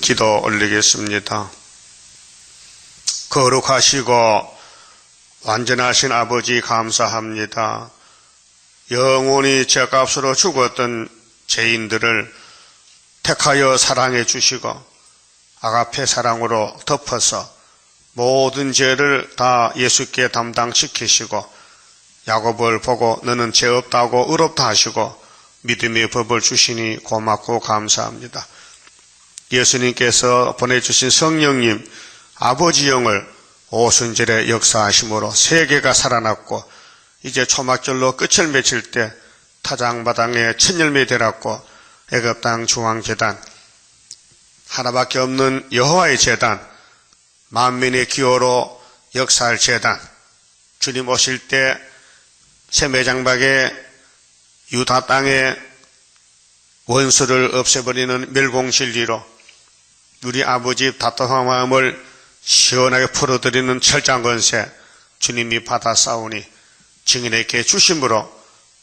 기도 올리겠습니다. 거룩하시고 완전하신 아버지 감사합니다. 영원히 죄값으로 죽었던 죄인들을 택하여 사랑해 주시고 아가페 사랑으로 덮어서 모든 죄를 다 예수께 담당시키시고 야곱을 보고 너는 죄 없다고 의롭다 하시고 믿음의 법을 주시니 고맙고 감사합니다. 예수님께서 보내주신 성령님 아버지 영을 오순절에 역사하심으로 세계가 살아났고 이제 초막절로 끝을 맺힐 때 타장마당에 천열매 되었고 애굽 땅 중앙제단 하나밖에 없는 여호와의 제단 만민의 기호로 역사할 제단 주님 오실 때 세매장박에 유다 땅에 원수를 없애버리는 멸공진리로 우리 아버지 답답한 마음을 시원하게 풀어드리는 철장건세 주님이 받아 싸우니 증인에게 주심으로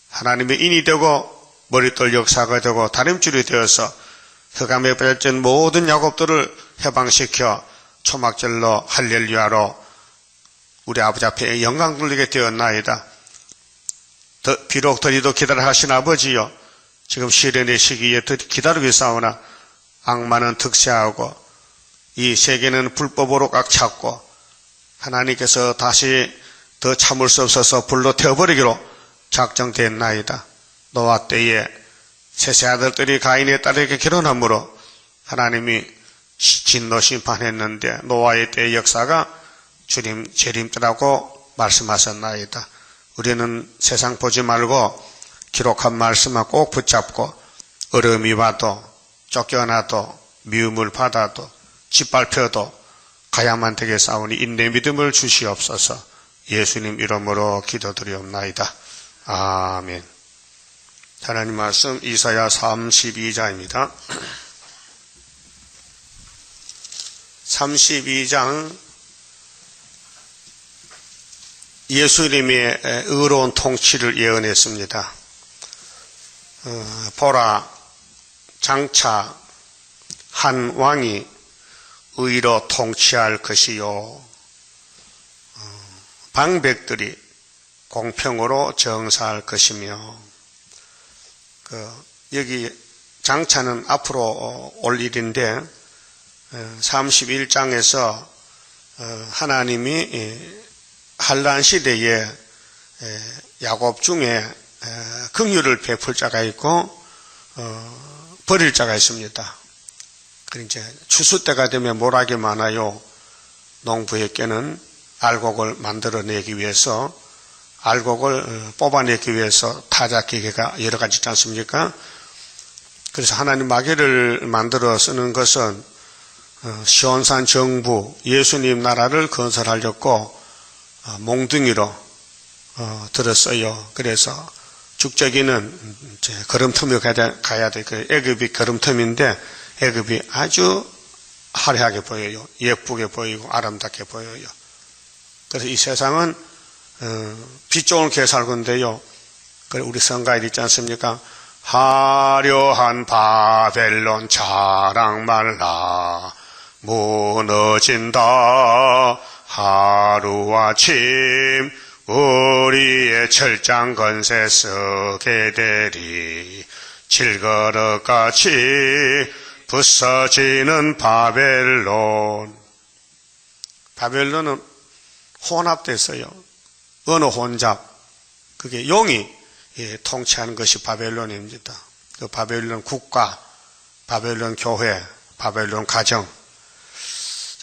하나님의 인이 되고 머릿돌 역사가 되고 다림줄이 되어서 흑암에 빠진 모든 야곱들을 해방시켜 초막절로 할렐루야로 우리 아버지 앞에 영광 돌리게 되었나이다. 비록 더디도 기다려 하신 아버지여 지금 시련의 시기에 기다리고 있사오나 악마는 득세하고 이 세계는 불법으로 꽉 찼고 하나님께서 다시 더 참을 수 없어서 불로 태워버리기로 작정됐나이다. 노아 때에 셋의 아들들이 가인의 딸에게 결혼함으로 하나님이 진노 심판했는데 노아의 때의 역사가 주님 재림때라고 말씀하셨나이다. 우리는 세상 보지 말고 기록한 말씀만 꼭 붙잡고 어려움이 와도 쫓겨나도 미움을 받아도 짓밟혀도 가야만 되게 싸우니 인내 믿음을 주시옵소서. 예수님 이름으로 기도드리옵나이다. 아멘. 하나님 말씀 이사야 32장입니다. 32장 예수님의 의로운 통치를 예언했습니다. 보라 장차 한 왕이 의로 통치할 것이요 방백들이 공평으로 정사할 것이며 여기 장차는 앞으로 올 일인데 31장에서 하나님이 한란 시대에 야곱 중에 긍휼을 베풀 자가 있고 버릴 자가 있습니다. 이제 추수 때가 되면 모락이 많아요. 농부에게는 알곡을 만들어내기 위해서 알곡을 뽑아내기 위해서 타작기계가 여러 가지 있지 않습니까? 그래서 하나님 마개를 만들어 쓰는 것은 시온산 정부 예수님 나라를 건설하려고 몽둥이로 들었어요. 그래서 죽저기는 이제 걸음터미로 가야 돼. 그 애굽이 걸음터미인데 애굽이 아주 화려하게 보여요. 예쁘게 보이고 아름답게 보여요. 그래서 이 세상은 빛 좋은 게 살건데요. 우리 성가에 있지 않습니까? 화려한 바벨론 자랑 말라 무너진다 하루아침 우리의 철장 건세 서게 되리 질거릇같이 부서지는 바벨론. 바벨론은 혼합됐어요. 어느 혼잡. 그게 용이 통치하는 것이 바벨론입니다. 그 바벨론 국가, 바벨론 교회, 바벨론 가정.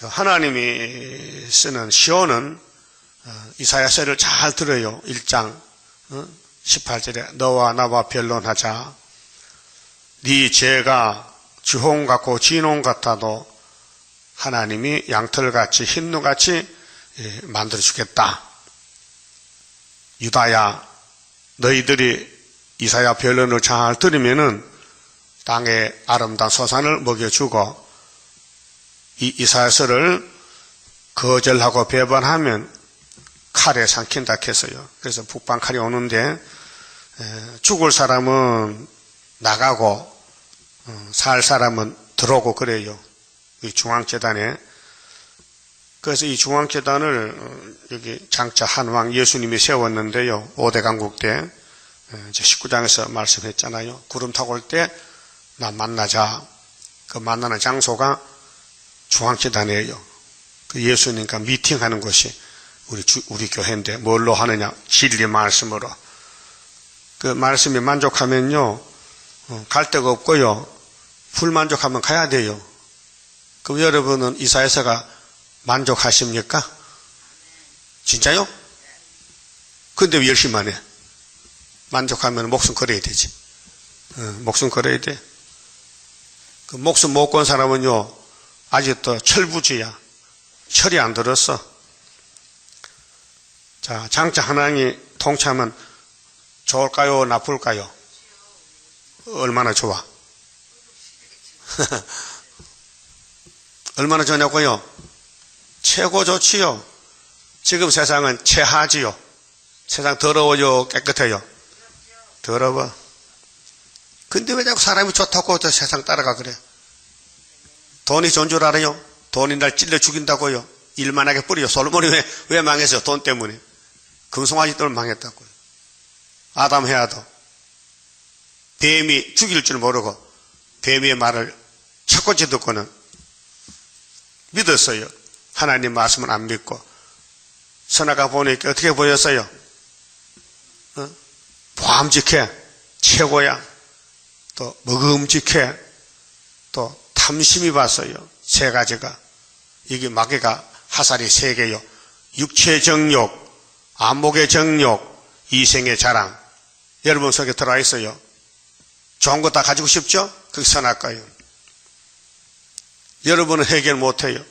하나님이 쓰는 시온은 이사야서를 잘 들어요. 1장 18절에 너와 나와 변론하자. 네 죄가 주홍 같고 진홍 같아도 하나님이 양털같이 흰눈같이 만들어주겠다. 유다야 너희들이 이사야 변론을 잘 들으면은 땅의 아름다운 소산을 먹여주고 이 이사야서를 거절하고 배반하면 칼에 삼킨다 했어요. 그래서 북방 칼이 오는데 죽을 사람은 나가고 살 사람은 들어오고 그래요. 이 중앙재단에. 그래서 이 중앙재단을 여기 장차 한왕 예수님이 세웠는데요. 5대 강국 때 19장에서 말씀했잖아요. 구름 타고 올 때 나 만나자. 그 만나는 장소가 중앙재단이에요. 그 예수님과 미팅하는 곳이 우리 교회인데 뭘로 하느냐? 진리 말씀으로. 그 말씀에 만족하면요, 갈 데가 없고요, 불만족하면 가야 돼요. 그럼 여러분은 이사야서가 만족하십니까? 진짜요? 근데 왜 열심히 안 해? 만족하면 목숨 걸어야 되지. 목숨 걸어야 돼. 그 목숨 못 건 사람은요, 아직도 철부지야. 철이 안 들었어. 자, 장차 한왕이 통치하면 좋을까요? 나쁠까요? 얼마나 좋아? 얼마나 좋냐고요? 최고 좋지요. 지금 세상은 최하지요. 세상 더러워요? 깨끗해요? 더러워. 근데 왜 자꾸 사람이 좋다고 저 세상 따라가 그래? 돈이 좋은 줄 알아요? 돈이 날 찔러 죽인다고요? 일만하게 뿌려요. 솔로몬이 왜 망했어요? 돈 때문에. 금송아지들 망했다고요. 아담 해야도 뱀이 죽일 줄 모르고 뱀의 말을 첫번째 듣고는 믿었어요. 하나님 말씀은 안 믿고. 선악과 보니까 어떻게 보였어요? 보암직해. 최고야. 또 먹음직해. 또 탐심이 봤어요. 세 가지가. 이게 마귀가 하살이 세 개요. 육체의 정욕, 안목의 정욕, 이생의 자랑. 여러분 속에 들어와 있어요. 좋은 거 다 가지고 싶죠? 그게 선악과예요. 여러분은 해결 못해요.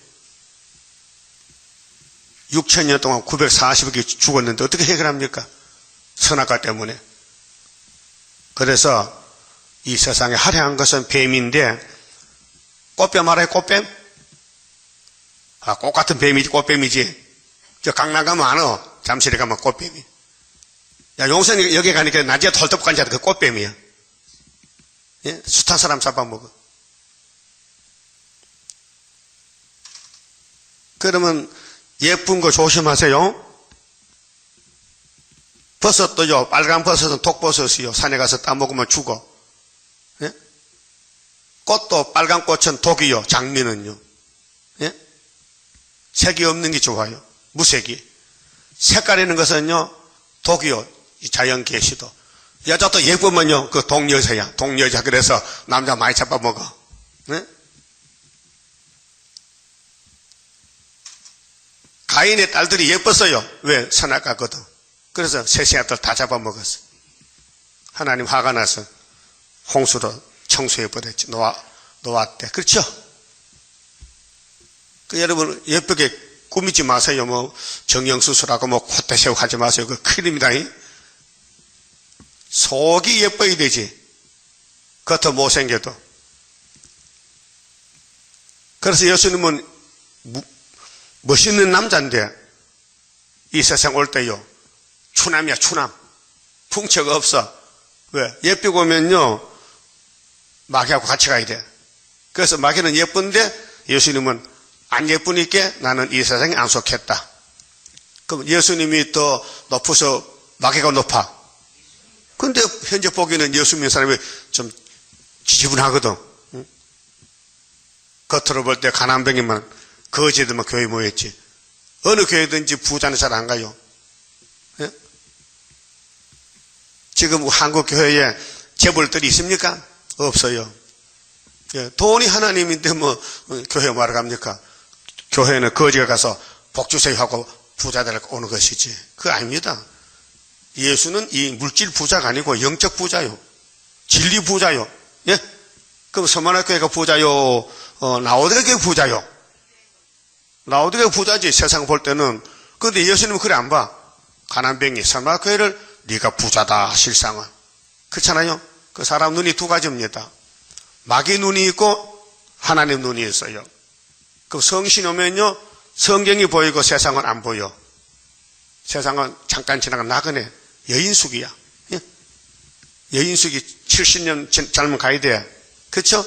6,000년 동안 940억 죽었는데 어떻게 해결합니까? 선악과 때문에. 그래서 이 세상에 화려한 것은 뱀인데, 꽃뱀 알아요? 꽃뱀? 아, 꽃 같은 뱀이지, 꽃뱀이지. 저 강남 가면 많어. 잠실에 가면 꽃뱀이. 야, 용산 여기 가니까 낮에 털떡 간지 그 꽃뱀이야. 예? 숱한 사람 잡아먹어. 그러면 예쁜 거 조심하세요. 버섯도요, 빨간 버섯은 독버섯이요. 산에 가서 따먹으면 죽어. 예? 꽃도 빨간 꽃은 독이요. 장미는요. 예? 색이 없는 게 좋아요. 무색이. 색깔 있는 것은요, 독이요. 자연 계시도. 여자도 예쁘면요, 그 독여자야. 독여자. 그래서 남자 많이 잡아먹어. 예? 가인의 딸들이 예뻤어요. 왜? 선악과거든. 그래서 셋의 아들 다 잡아먹었어. 하나님 화가 나서 홍수로 청소해버렸지. 노아 때. 그렇죠? 여러분, 예쁘게 꾸미지 마세요. 뭐, 정형수술하고 뭐, 콧대새우 하지 마세요. 그 큰일입니다. 속이 예뻐야 되지. 겉은 못생겨도. 그래서 예수님은 멋있는 남자인데, 이 세상 올 때요. 추남이야, 추남. 풍채가 없어. 왜? 예쁘고 오면요, 마귀하고 같이 가야 돼. 그래서 마귀는 예쁜데, 예수님은 안 예쁘니까 나는 이 세상에 안 속했다. 그럼 예수님이 더 높아서 마귀가 높아. 근데 현재 보기에는 예수 믿는 사람이 좀 지지분하거든. 응? 겉으로 볼 때 가난뱅이만, 거지들만 교회 모였지. 어느 교회든지 부자는 잘 안 가요. 예? 지금 한국 교회에 재벌들이 있습니까? 없어요. 예, 돈이 하나님인데 뭐 교회 뭐하러 갑니까? 교회는 거지가 가서 복주세요 하고 부자들 오는 것이지. 그거 아닙니다. 예수는 이 물질 부자가 아니고 영적 부자요. 진리 부자요. 예? 그럼 서만화 교회가 부자요? 라오디게 교회 부자요? 라오디게 부자지. 세상 볼 때는. 그런데 예수님은 그래 안 봐. 가난뱅이 서만화 교회를 네가 부자다 실상은. 그렇잖아요. 그 사람 눈이 두 가지입니다. 마귀 눈이 있고 하나님 눈이 있어요. 그 성신 오면요, 성경이 보이고 세상은 안 보여. 세상은 잠깐 지나가 나그네 여인숙이야. 예? 여인숙이 70년 젊은 가야 돼. 그렇죠?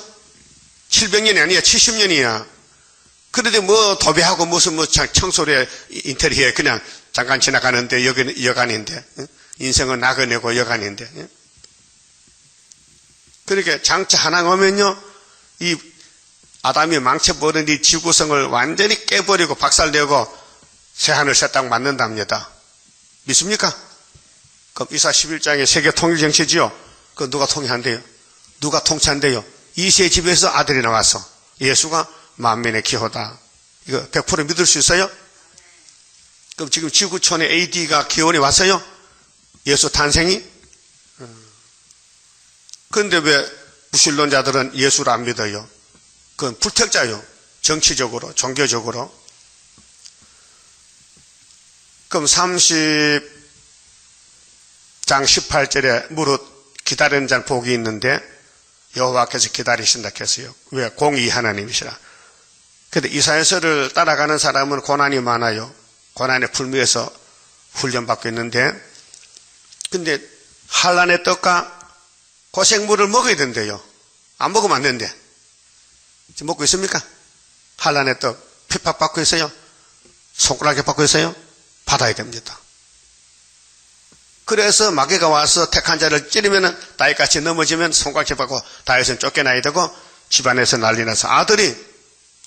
700년이 아니야. 70년이야. 그런데 뭐 도배하고 무슨 뭐 청소래 인테리어에 그냥 잠깐 지나가는데 여기는 여간인데, 인생은 나그네고 여간인데. 그렇게 장차 하나 오면요, 이 아담이 망쳐버린 이 지구성을 완전히 깨버리고 박살내고 새하늘 새 땅 만든답니다. 믿습니까? 그럼 이사 11장의 세계 통일 정치지요. 그 누가 통일한대요? 누가 통치한대요? 이세 집에서 아들이 나왔어. 예수가 만민의 기호다. 이거 100% 믿을 수 있어요? 그럼 지금 지구촌에 AD가 기원이 왔어요? 예수 탄생이? 그런데 왜 무신론자들은 예수를 안 믿어요? 그건 불택자요. 정치적으로, 종교적으로. 그럼 30장 18절에 무릇 기다리는 자는 복이 있는데 여호와께서 기다리신다 했어요. 왜? 공의 하나님이시라. 그런데 이사야서를 따라가는 사람은 고난이 많아요. 고난의 불미에서 훈련받고 있는데, 근데 한란의 떡과 고생물을 먹어야 된대요. 안 먹으면 안 된대. 지금 먹고 있습니까? 한란의 떡 핍박받고 있어요? 손가락에 받고 있어요? 받아야 됩니다. 그래서 마귀가 와서 택한 자를 찌르면 다윗같이 넘어지면 손가락에 받고 다윗은 쫓겨나야 되고 집안에서 난리 나서 아들이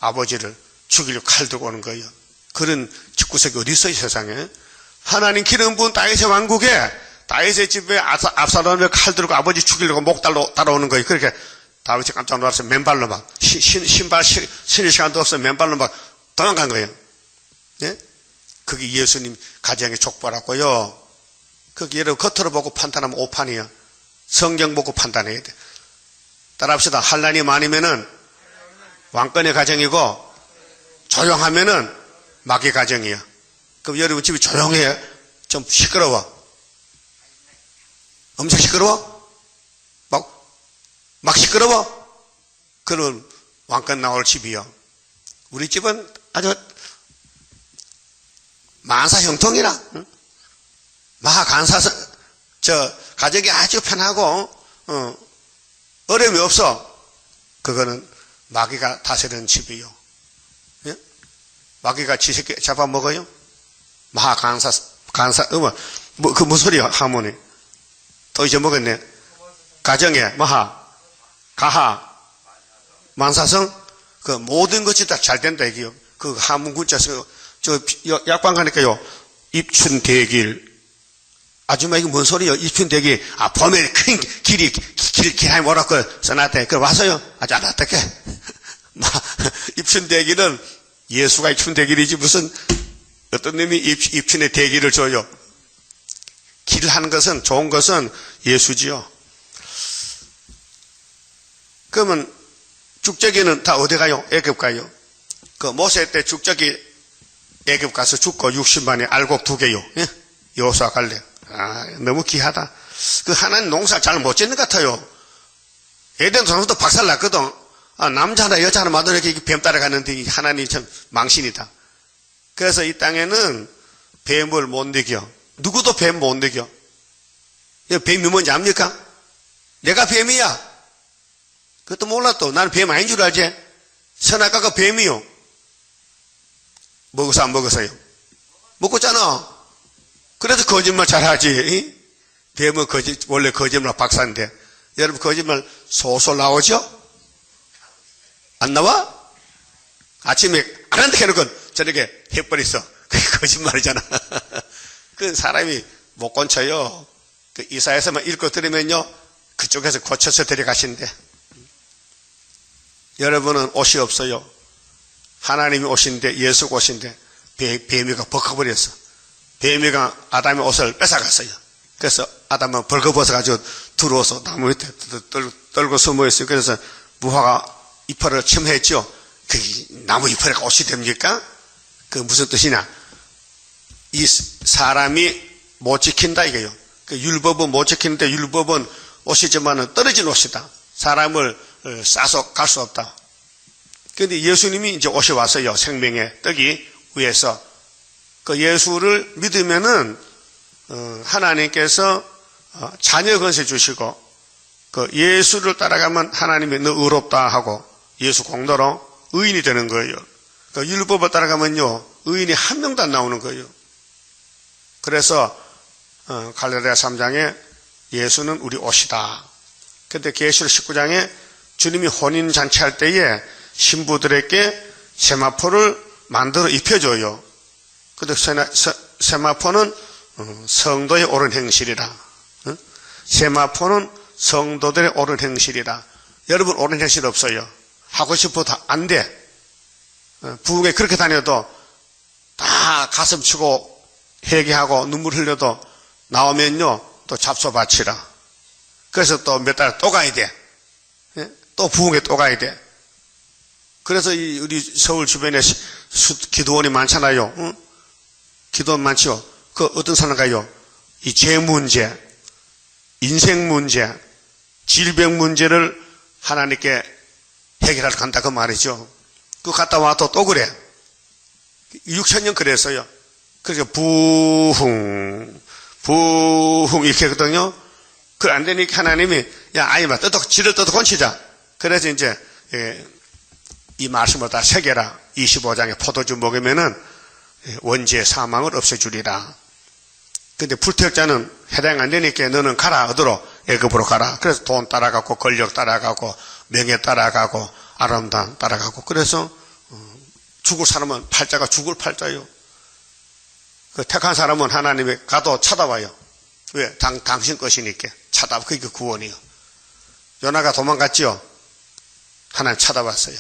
아버지를 죽이려고 칼 들고 오는 거예요. 그런 집구석이 어디 있어요, 세상에? 하나님 기름 부은 다윗의 왕국에 다윗의 집에 압살롬을 칼 들고 아버지 죽이려고 목달로 따라오는 거예요. 그렇게 다윗이 깜짝 놀라서 맨발로 막 신발 신을 시간도 없어 맨발로 막 도망간 거예요. 예? 그게 예수님 가정의 족보라고요. 그게 여러분 겉으로 보고 판단하면 오판이야. 성경 보고 판단해야 돼. 따라합시다. 한란이 많으면은 왕권의 가정이고 조용하면은 마귀 가정이야. 그럼 여러분 집이 조용해? 좀 시끄러워? 엄청 시끄러워? 막 시끄러워? 그러면 왕권 나올 집이요. 우리 집은 아주 만사 형통이라, 응? 마하간사서, 가정이 아주 편하고, 어려움이 없어. 그거는 마귀가 다스리는 집이요. 예? 마귀가 지새끼 잡아먹어요? 그 무슨 소리야, 하모니? 또 잊어먹었네. 가정에, 가하, 만사성, 그 모든 것이 다 잘 된다, 이게요. 그 하문군자서, 약방 가니까요, 입춘대길. 아줌마, 이거 뭔 소리요? 입춘대길. 봄에 큰 길이 하이 뭐라고 써놨대. 그럼 와서요. 아주 어떡해. 입춘대길은 예수가 입춘대길이지 무슨 어떤 놈이 입춘의 대길을 줘요. 길을 하는 것은, 좋은 것은 예수지요. 그러면 죽저기는 다 어디 가요? 애굽 가요. 그 모세 때 죽저기 애굽 가서 죽고 60만에 알곡 2개요. 예? 여호수아 갈래. 너무 귀하다. 그 하나님 농사 잘 못 짓는 것 같아요. 에덴 동산도 박살 났거든. 남자 하나 여자 하나 만들어 이렇게 뱀 따라가는데 하나님이 참 망신이다. 그래서 이 땅에는 뱀을 못 이겨. 누구도 뱀 못 이겨. 뱀이 뭔지 압니까? 내가 뱀이야. 그것도 몰라 또. 나는 뱀 아닌 줄 알지? 선악과가 뱀이요. 먹어서 안 먹어서요? 먹었잖아. 그래서 거짓말 잘하지. 뱀은 원래 거짓말 박사인데. 여러분 거짓말 소설 나오죠? 안 나와? 아침에 안 한다 해놓고 저녁에 해버렸어. 그게 거짓말이잖아. 그 사람이 못 건쳐요. 그 이사야서만 읽고 들으면요. 그쪽에서 고쳐서 데려가신대. 여러분은 옷이 없어요. 하나님이 오신데, 예수가 오신데, 뱀이가 벗겨버렸어. 뱀이가 아담의 옷을 뺏어갔어요. 그래서 아담은 벌거벗어가지고 들어와서 나무 밑에 떨고 숨어있어요. 그래서 무화과 이파리를 침해했죠. 그 나무 이파리가 옷이 됩니까? 그 무슨 뜻이냐? 이 사람이 못 지킨다 이거요. 그 율법은 못 지키는데 율법은 옷이지만은 떨어진 옷이다. 사람을 싸서 갈 수 없다. 그런데 예수님이 이제 옷이 왔어요. 생명의 떡이 위에서. 그 예수를 믿으면은 하나님께서 자녀 권세 주시고 그 예수를 따라가면 하나님이 너 의롭다 하고 예수 공로로 의인이 되는 거예요. 그 율법을 따라가면요, 의인이 한 명도 안 나오는 거예요. 그래서 갈라디아 3장에 예수는 우리 옷이다. 근데 계시록 19장에 주님이 혼인잔치할 때에 신부들에게 세마포를 만들어 입혀줘요. 근데 세마포는 성도의 옳은 행실이라. 세마포는 성도들의 옳은 행실이라. 여러분 옳은 행실 없어요. 하고 싶어도 안 돼. 부흥에 그렇게 다녀도 다 가슴 치고 회개하고 눈물 흘려도 나오면요 또 잡숴바치라. 그래서 또 몇 달 또 가야 돼. 또 부흥에 또 가야 돼. 그래서 우리 서울 주변에 기도원이 많잖아요. 응? 기도원 많죠. 그 어떤 사람가요? 이 죄 문제, 인생 문제, 질병 문제를 하나님께 해결하러 간다 그 말이죠. 그 갔다 와도 또 그래. 6,000년 그랬어요. 그래서 부흥 이렇게 하거든요. 그 안 되니까 하나님이 야 아이마 지를 떠도 건치자. 그래서 이제 이 말씀을 다 새겨라. 25장에 포도주 먹으면은 원죄 사망을 없애주리라. 근데 불태역자는 해당 안 되니까 너는 가라. 어디로? 애굽으로 가라. 그래서 돈 따라가고 권력 따라가고 명예 따라가고 아름다움 따라가고. 그래서 죽을 사람은 팔자가 죽을 팔자요. 그 택한 사람은 하나님이 가도 찾아와요. 왜? 당신 것이니까 찾아. 그게 구원이요. 요나가 도망갔지요. 하나님 찾아왔어요.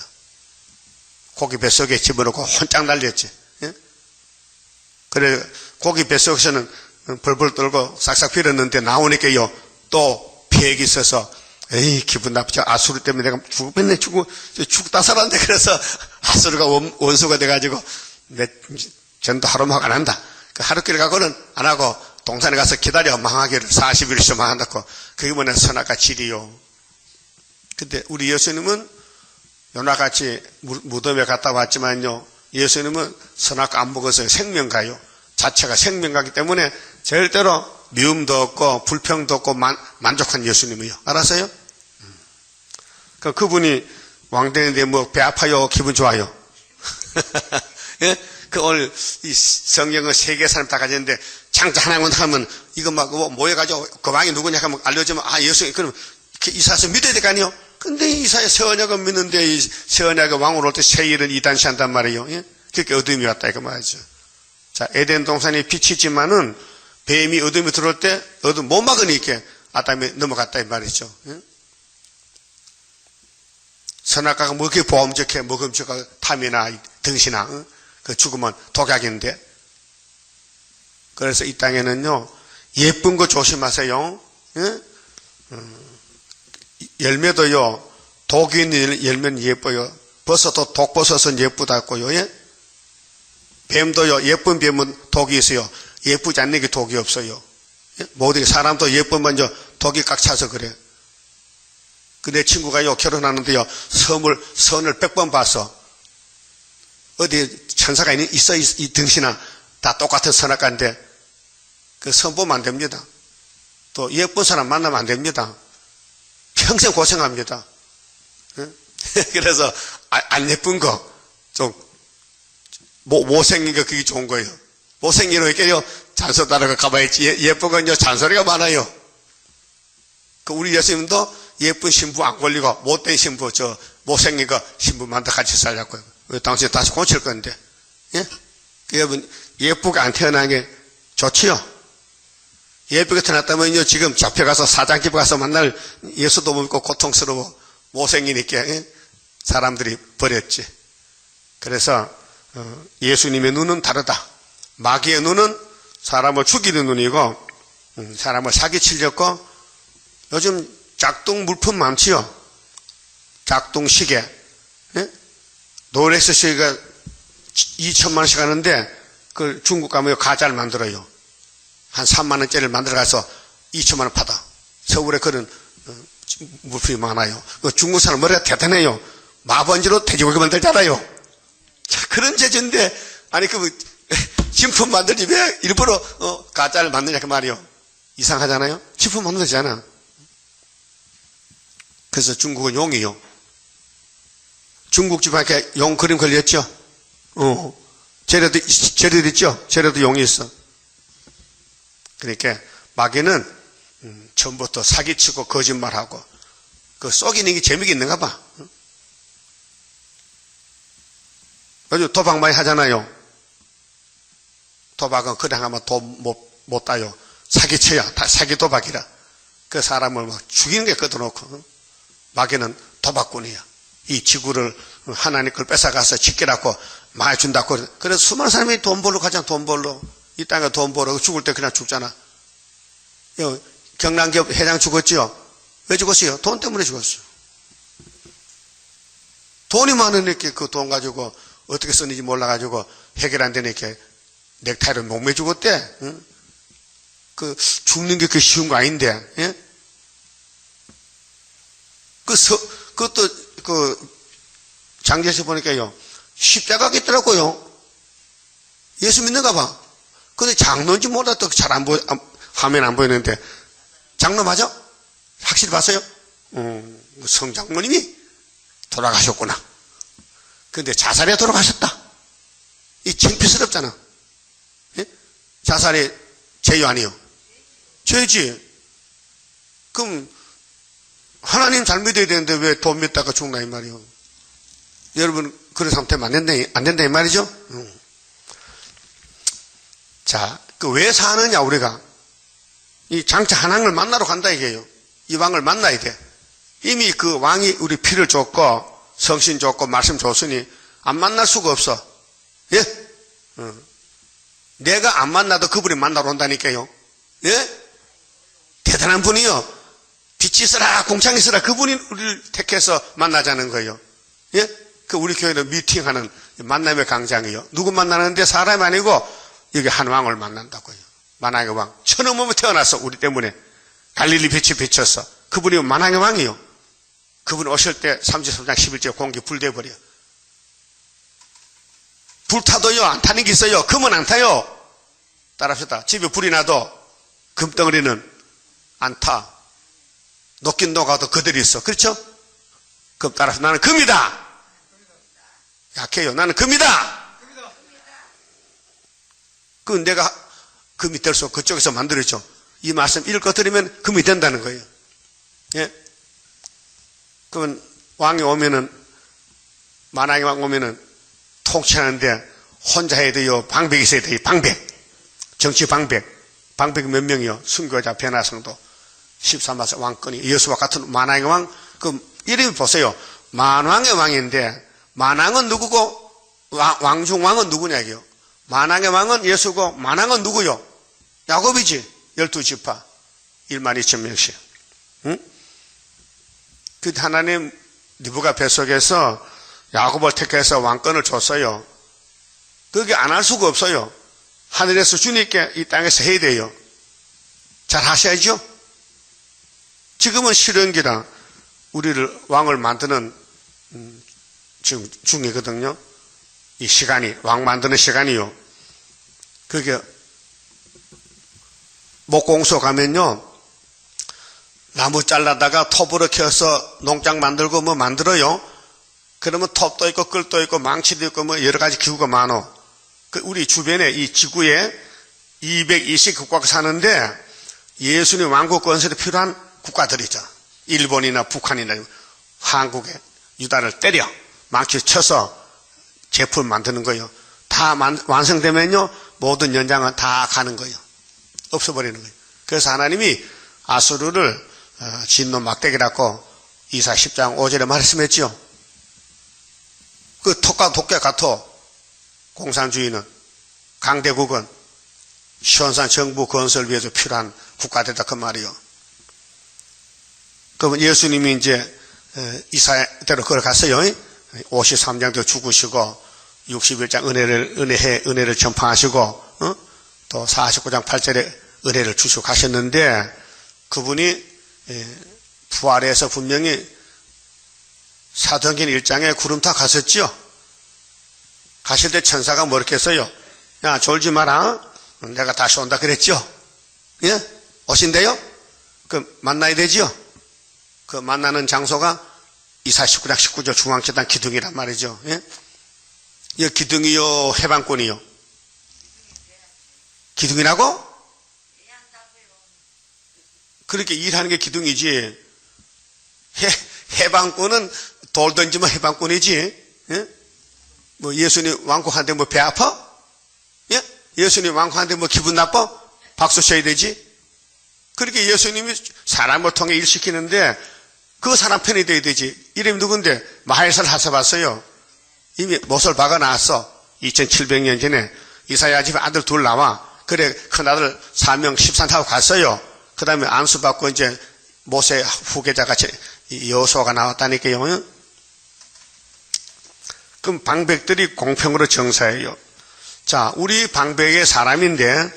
고기 뱃속에 집어넣고 혼짝 날렸지. 예? 그래 고기 뱃속에서는 벌벌 떨고 싹싹 빌었는데 나오니까요 또 피해가 있어서 에이 기분 나쁘죠. 아수르 때문에 내가 맨날 죽다 살았는데 그래서 아수르가 원수가 돼가지고 내 전도하루만 안 한다. 그 하루길 가고는 안 하고 동산에 가서 기다려 망하기를 40일씩 망한다고. 그게 뭐냐 선악과 질이요. 근데 우리 예수님은 요나같이 무덤에 갔다 왔지만요 예수님은 선악과 안 먹어서 생명가요. 자체가 생명가기 때문에 절대로 미움도 없고 불평도 없고 만족한 예수님이요. 알았어요? 그분이 왕되는데 뭐 배 아파요? 기분 좋아요? 예? 그 오늘 이 성경은 세계 사람 다 가졌는데 창자 하나만 하면 이거 막 모여가지고 그 왕이 누구냐 하면 알려주면 아 예수 그럼 이사야서 믿어야 될 거 아니요? 근데 이사야 세언약은 믿는데 이 세언약이 왕으로 올 때 세일은 이단시한단 말이에요. 예? 그렇게 어둠이 왔다 이거 말이죠. 자 에덴 동산에 빛이 있지만은 뱀이 어둠이 들어올 때 어둠 못 막으니까 아담이 넘어갔다 이 말이죠. 예? 선악과가 뭐 그렇게 보험적해 먹음직하고 탐이나 등신아 그 죽으면 독약인데. 그래서 이 땅에는요 예쁜 거 조심하세요. 예? 열매도요 독이 있는 열매는 예뻐요. 버섯도 독버섯은 예쁘다고요. 예? 뱀도요 예쁜 뱀은 독이 있어요. 예쁘지 않는 게 독이 없어요. 예? 모든 사람도 예쁘면 독이 꽉 차서 그래. 그 내 친구가요 결혼하는데요 선을 100번 봤어. 어디 천사가 있어 이 등신아 다 똑같은 선악과인데 그 선 보면 안 됩니다. 또 예쁜 사람 만나면 안 됩니다. 평생 고생합니다. 예? 그래서 안 예쁜 거 좀 못생긴 거 그게 좋은 거예요. 못생긴 거 이렇게요 잔소 따라가 가봐야지. 예쁜 건요 잔소리가 많아요. 그 우리 예수님도 예쁜 신부 안 걸리고 못된 신부 못생긴 거 신부만도 같이 살자고요. 당신 다시 고칠 건데. 예? 여러분 예쁘게 안 태어난 게 좋지요. 예쁘게 태어났다면요 지금 잡혀가서 사장집 가서 만날 예수도 못 믿고 고통스러워 못생기니까 예? 사람들이 버렸지. 그래서 예수님의 눈은 다르다. 마귀의 눈은 사람을 죽이는 눈이고 사람을 사기치려고. 요즘 작동 물품 많지요. 작동 시계. 예? 롤렉스 시계가 2천만 원씩 하는데 그 중국 가면 가짜를 만들어요. 한 3만 원짜리를 만들어가서 2천만 원 받아. 서울에 그런 물품이 많아요. 중국 사람 머리가 대단해요. 마번지로 돼지고기 만들잖아요. 자, 그런 재주인데 아니 진품 만들지 왜 일부러 가짜를 만드냐 그 말이요. 이상하잖아요. 진품 만들면 되잖아. 그래서 중국은 용이요. 중국 집안에 용 그림 걸렸죠? 재료도 있죠? 재료도 용이 있어. 그러니까 마귀는 처음부터 사기치고 거짓말하고 그 속이는 게 재미있는가 봐. 요즘 도박 많이 하잖아요. 도박은 그냥 하면 돈 못 따요. 사기쳐야 다 사기 도박이라. 그 사람을 막 죽이는 게 끄어놓고. 마귀는 도박꾼이야. 이 지구를 하나님 걸 뺏어가서 지키라고 많이 준다고. 그래서 수많은 사람이 돈 벌러 가잖아. 돈 벌러. 이 땅에 돈 벌어. 죽을 때 그냥 죽잖아. 경남기업 회장 죽었지요? 왜 죽었어요? 돈 때문에 죽었어요. 돈이 많으니까 그 돈 가지고 어떻게 쓰는지 몰라가지고 해결 안 되니까 넥타이를 목매 죽었대. 응? 그 죽는 게 그 쉬운 거 아닌데. 예? 그것도 장제에서 보니까요. 십자가가 있더라고요. 예수 믿는가 봐. 근데 장로인지 몰라도 잘 안 보여, 화면 안 보이는데. 장로 맞아? 확실히 봤어요? 성장로님이 돌아가셨구나. 근데 자살에 돌아가셨다. 이 창피스럽잖아. 예? 자살이 죄요 아니요? 죄지. 그럼 하나님 잘 믿어야 되는데 왜 돈 믿다가 죽나 이 말이요. 여러분 그런 상태면 안 된다 이 말이죠. 자, 그 왜 사느냐 우리가. 이 장차 하나님을 만나러 간다 이게요. 이 왕을 만나야 돼. 이미 그 왕이 우리 피를 줬고 성신 줬고 말씀 줬으니 안 만날 수가 없어. 예? 내가 안 만나도 그분이 만나러 온다니까요. 예? 대단한 분이요. 빛이 있으라 공창이 있으라 그분이 우리를 택해서 만나자는 거예요. 예? 그 우리 교회는 미팅하는 만남의 강장이요. 누구 만나는데 사람이 아니고 여기 한 왕을 만난다고요. 만왕의 왕. 천어몸에 태어났어 우리 때문에. 갈릴리 빛이 비쳤어. 그분이 만왕의 왕이요. 그분 오실 때 33장 11절 공기 불대버려. 불타도요 안 타는 게 있어요. 금은 안 타요. 따라합시다. 집에 불이 나도 금덩어리는 안 타. 녹긴 녹아도 그대로 있어. 그렇죠? 그럼 따라서 나는 금이다. 약해요. 나는 금이다. 그 내가 금이 될 수 그쪽에서 만들었죠. 이 말씀 읽어드리면 금이 된다는 거예요. 예? 그러면 왕이 오면은 만왕의 왕 오면은 통치하는데 혼자 해야 돼요. 방백이 있어야 돼요. 방백. 정치 방백. 방백이 몇 명이요? 순교자 변화성도 13마세 왕권이 예수와 같은 만왕의 왕. 그 이름이 보세요. 만왕의 왕인데 만왕은 누구고 왕중왕은 누구냐 이게요. 만왕의 왕은 예수고 만왕은 누구요? 야곱이지. 12지파 1만 2천 명씩. 응? 그 하나님 리브가 뱃속에서 야곱을 택해서 왕권을 줬어요. 그게 안 할 수가 없어요. 하늘에서 주님께 이 땅에서 해야 돼요. 잘 하셔야죠. 지금은 실현기랑 우리를 왕을 만드는 지금 중이거든요. 이 시간이 왕 만드는 시간이요. 그게 목공소 가면요. 나무 잘라다가 톱으로 켜서 농장 만들고 뭐 만들어요. 그러면 톱도 있고 끌도 있고 망치도 있고 뭐 여러 가지 기구가 많어. 그 우리 주변에 이 지구에 220국가가 사는데 예수님 왕국 건설에 필요한 국가들이죠. 일본이나 북한이나 한국에 유다를 때려 망치 쳐서 제품 만드는 거예요. 다 완성되면요 모든 연장은 다 가는 거예요. 없어버리는 거예요. 그래서 하나님이 아수르를 진노 막대기라고 이사 10장 5절에 말씀했지요. 그 톡과 독개 같아. 공산주의는 강대국은 시원산 정부 건설 위해서 필요한 국가들이다 그 말이요. 그러면 예수님이 이제 이사대로 걸어갔어요. 53장도 죽으시고 61장 은혜를 전파하시고 또 49장 8절에 은혜를 주시고 가셨는데 그분이 부활해서 분명히 사도행전 1장에 구름타 갔었죠. 가실 때 천사가 뭐렇게 했어요? 야 졸지 마라. 내가 다시 온다 그랬죠. 예? 오신대요? 그 만나야 되죠. 그 만나는 장소가 이사 19장 19절 중앙재단 기둥이란 말이죠. 예? 이 기둥이요, 해방권이요? 기둥이라고? 그렇게 일하는 게 기둥이지. 해방권은 돌 던지면 해방권이지. 예? 뭐 예수님 왕국하는데 뭐 배 아파? 예? 예수님 왕국하는데 뭐 기분 나빠? 박수 쳐야 되지. 그렇게 예수님이 사람을 통해 일 시키는데 그 사람 편이 돼야 되지. 이름이 누군데? 마헬설 하셔봤어요. 이미 못을 박아놨어. 2700년 전에 이사야 집에 아들 둘 나와. 그래 큰아들 사명 13타고 갔어요. 그 다음에 안수받고 이제 모세 후계자가 여호수아가 나왔다니까요. 그럼 방백들이 공평으로 정사해요. 자, 우리 방백의 사람인데,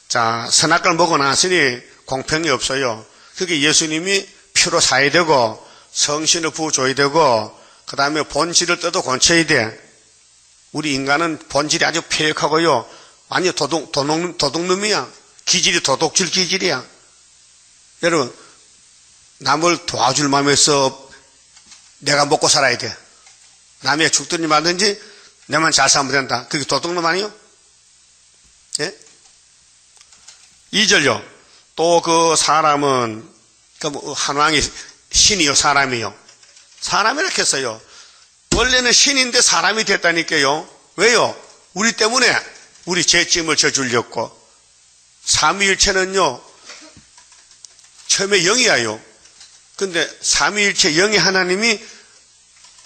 자, 선악과를 먹고 나서니 공평이 없어요. 그게 예수님이 피로 사야 되고, 성신을 부어줘야 되고, 그 다음에 본질을 뜯어 고쳐야 돼. 우리 인간은 본질이 아주 폐역하고요. 완전 도둑놈이야. 기질이 도둑질 기질이야. 여러분, 남을 도와줄 마음에서 내가 먹고 살아야 돼. 남의 죽든지 말든지 내만 잘 살면 된다. 그게 도둑놈 아니요? 예? 2절요. 또 그 사람은, 한 왕이 신이요, 사람이요? 사람이라 했어요. 원래는 신인데 사람이 됐다니까요. 왜요? 우리 때문에 우리 죄짐을 져주려고. 삼위일체는요, 처음에 영이야요. 근데 삼위일체 영의 하나님이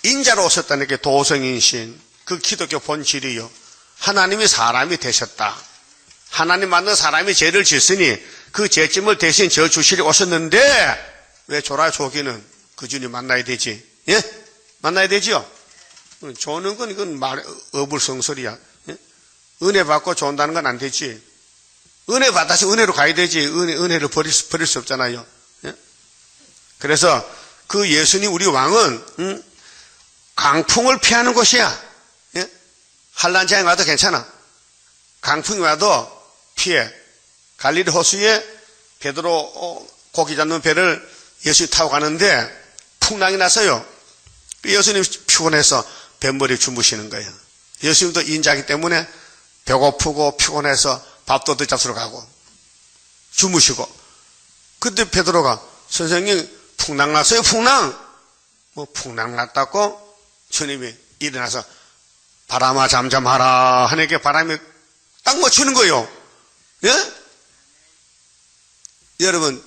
인자로 오셨다니까. 도성인신. 그 기독교 본질이요. 하나님이 사람이 되셨다. 하나님 만든 사람이 죄를 짓으니 그 죄짐을 대신 져주시려 오셨는데 왜 졸아 조기는 그 주님 만나야 되지. 예? 만나야 되지요. 조는 건 이건 어불성설이야. 예? 은혜 받고 존다는 건 안 되지. 은혜 받아서 은혜로 가야 되지. 은혜를 버릴 수 없잖아요. 예? 그래서 그 예수님 우리 왕은 강풍을 피하는 곳이야. 예? 한란장에 와도 괜찮아. 강풍이 와도 피해. 갈릴리 호수에 베드로 고기 잡는 배를 예수님이 타고 가는데 풍랑이 났어요. 예수님 피곤해서 뱃머리 주무시는 거예요. 예수님도 인자이기 때문에 배고프고 피곤해서 밥도 늦잡수러 가고 주무시고. 그때 베드로가 선생님 풍랑 났어요. 풍랑. 뭐 풍랑 났다고 주님이 일어나서 바람아 잠잠하라 하니까 바람이 딱 멈추는 거예요. 예? 여러분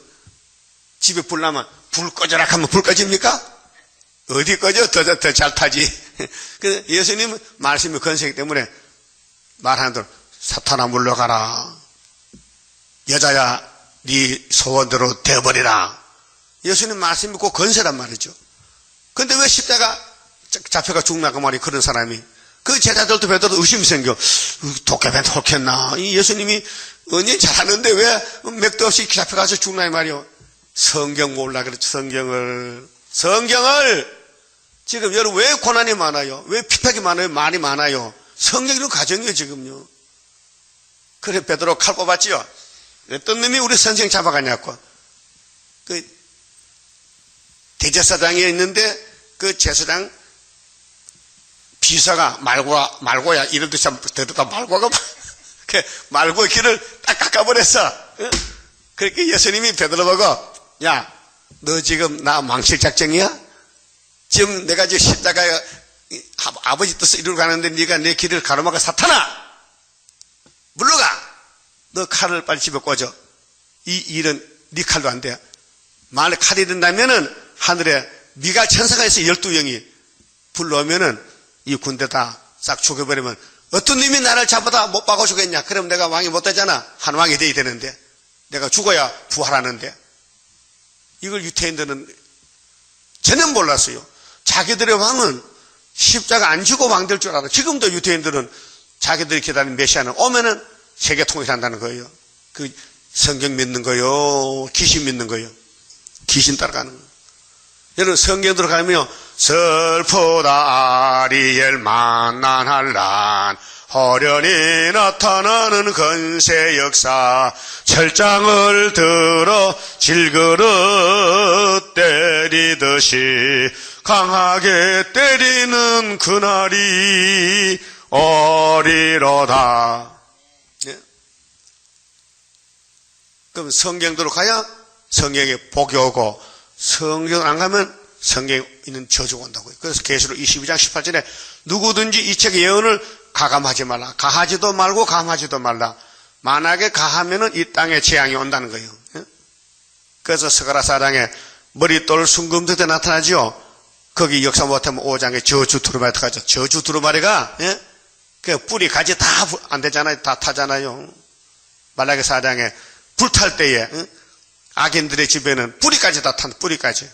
집에 불 나면 불 꺼져라 하면 불 꺼집니까? 어디 꺼져? 더 잘 타지. 예수님은 말씀이 건세이기 때문에 말하는 대로 사탄아 물러가라. 여자야 네 소원대로 되어버리라. 예수님 말씀이 꼭 건세란 말이죠. 근데 왜 십자가 잡혀가 죽나그 말이 그런 사람이. 그 제자들도 베드로도 의심이 생겨. 도깨비 혹했나. 이 예수님이 언니 잘하는데 왜 맥도 없이 잡혀가서 죽나 이 말이요. 성경 몰라 그렇죠. 성경을 지금 여러분 왜 고난이 많아요? 왜 핍박이 많아요? 말이 많아요? 성경이는 가정이에요 지금요. 그래 베드로 칼 뽑았지요. 어떤 놈이 우리 선생 잡아가냐고. 그 대제사장에 있는데 그 제사장 비서가 말고야 이런 듯이 대드다 말고가 말고 길을 딱 깎아버렸어. 그러니까 예수님이 베드로 보고 야 너 지금 나 망칠 작정이야? 지금 내가 지금 십자가에 아버지 뜻을 이루러 가는데 네가 내 길을 가로막아. 사탄아 물러가. 너 칼을 빨리 집에 꽂아. 이 일은 네 칼도 안 돼. 만약 칼이 된다면은 하늘에 미갈 천사가 있어 12영이 불러오면은 이 군대 다 싹 죽여버리면 어떤 놈이 나를 잡아다 못 박아주겠냐. 그럼 내가 왕이 못 되잖아. 한 왕이 돼야 되는데 내가 죽어야 부활하는데. 이걸 유태인들은 전혀 몰랐어요. 자기들의 왕은 십자가 안 지고 왕 될 줄 알아. 지금도 유태인들은 자기들이 기다리는 메시아는 오면은 세계 통일한다는 거예요. 그 성경 믿는 거요, 귀신 믿는 거요. 귀신 따라가는 거예요. 여러분 성경 들어가면 슬프다 아리엘 만난 한란 호련히 나타나는 건세 역사 철장을 들어 질그릇 때리듯이 강하게 때리는 그날이 오리로다. 예? 그럼 성경대로 가야 성경에 복이 오고, 성경 안 가면 성경에 있는 저주가 온다고요. 그래서 계시록 22장 18절에 누구든지 이 책의 예언을 가감하지 말라. 가하지도 말고 감하지도 말라. 만약에 가하면은 이 땅에 재앙이 온다는 거예요. 예? 그래서 스가랴 4장에 머릿돌 순금듯에 나타나죠. 거기 역사 못하면 5장에 저주 두루마리 가죠. 저주 두루마리가, 예? 그 뿌리 가지 다 안 되잖아요. 다 타잖아요. 말라기 4장에 불탈 때에, 예? 악인들의 집에는 뿌리까지 다 탄, 뿌리까지.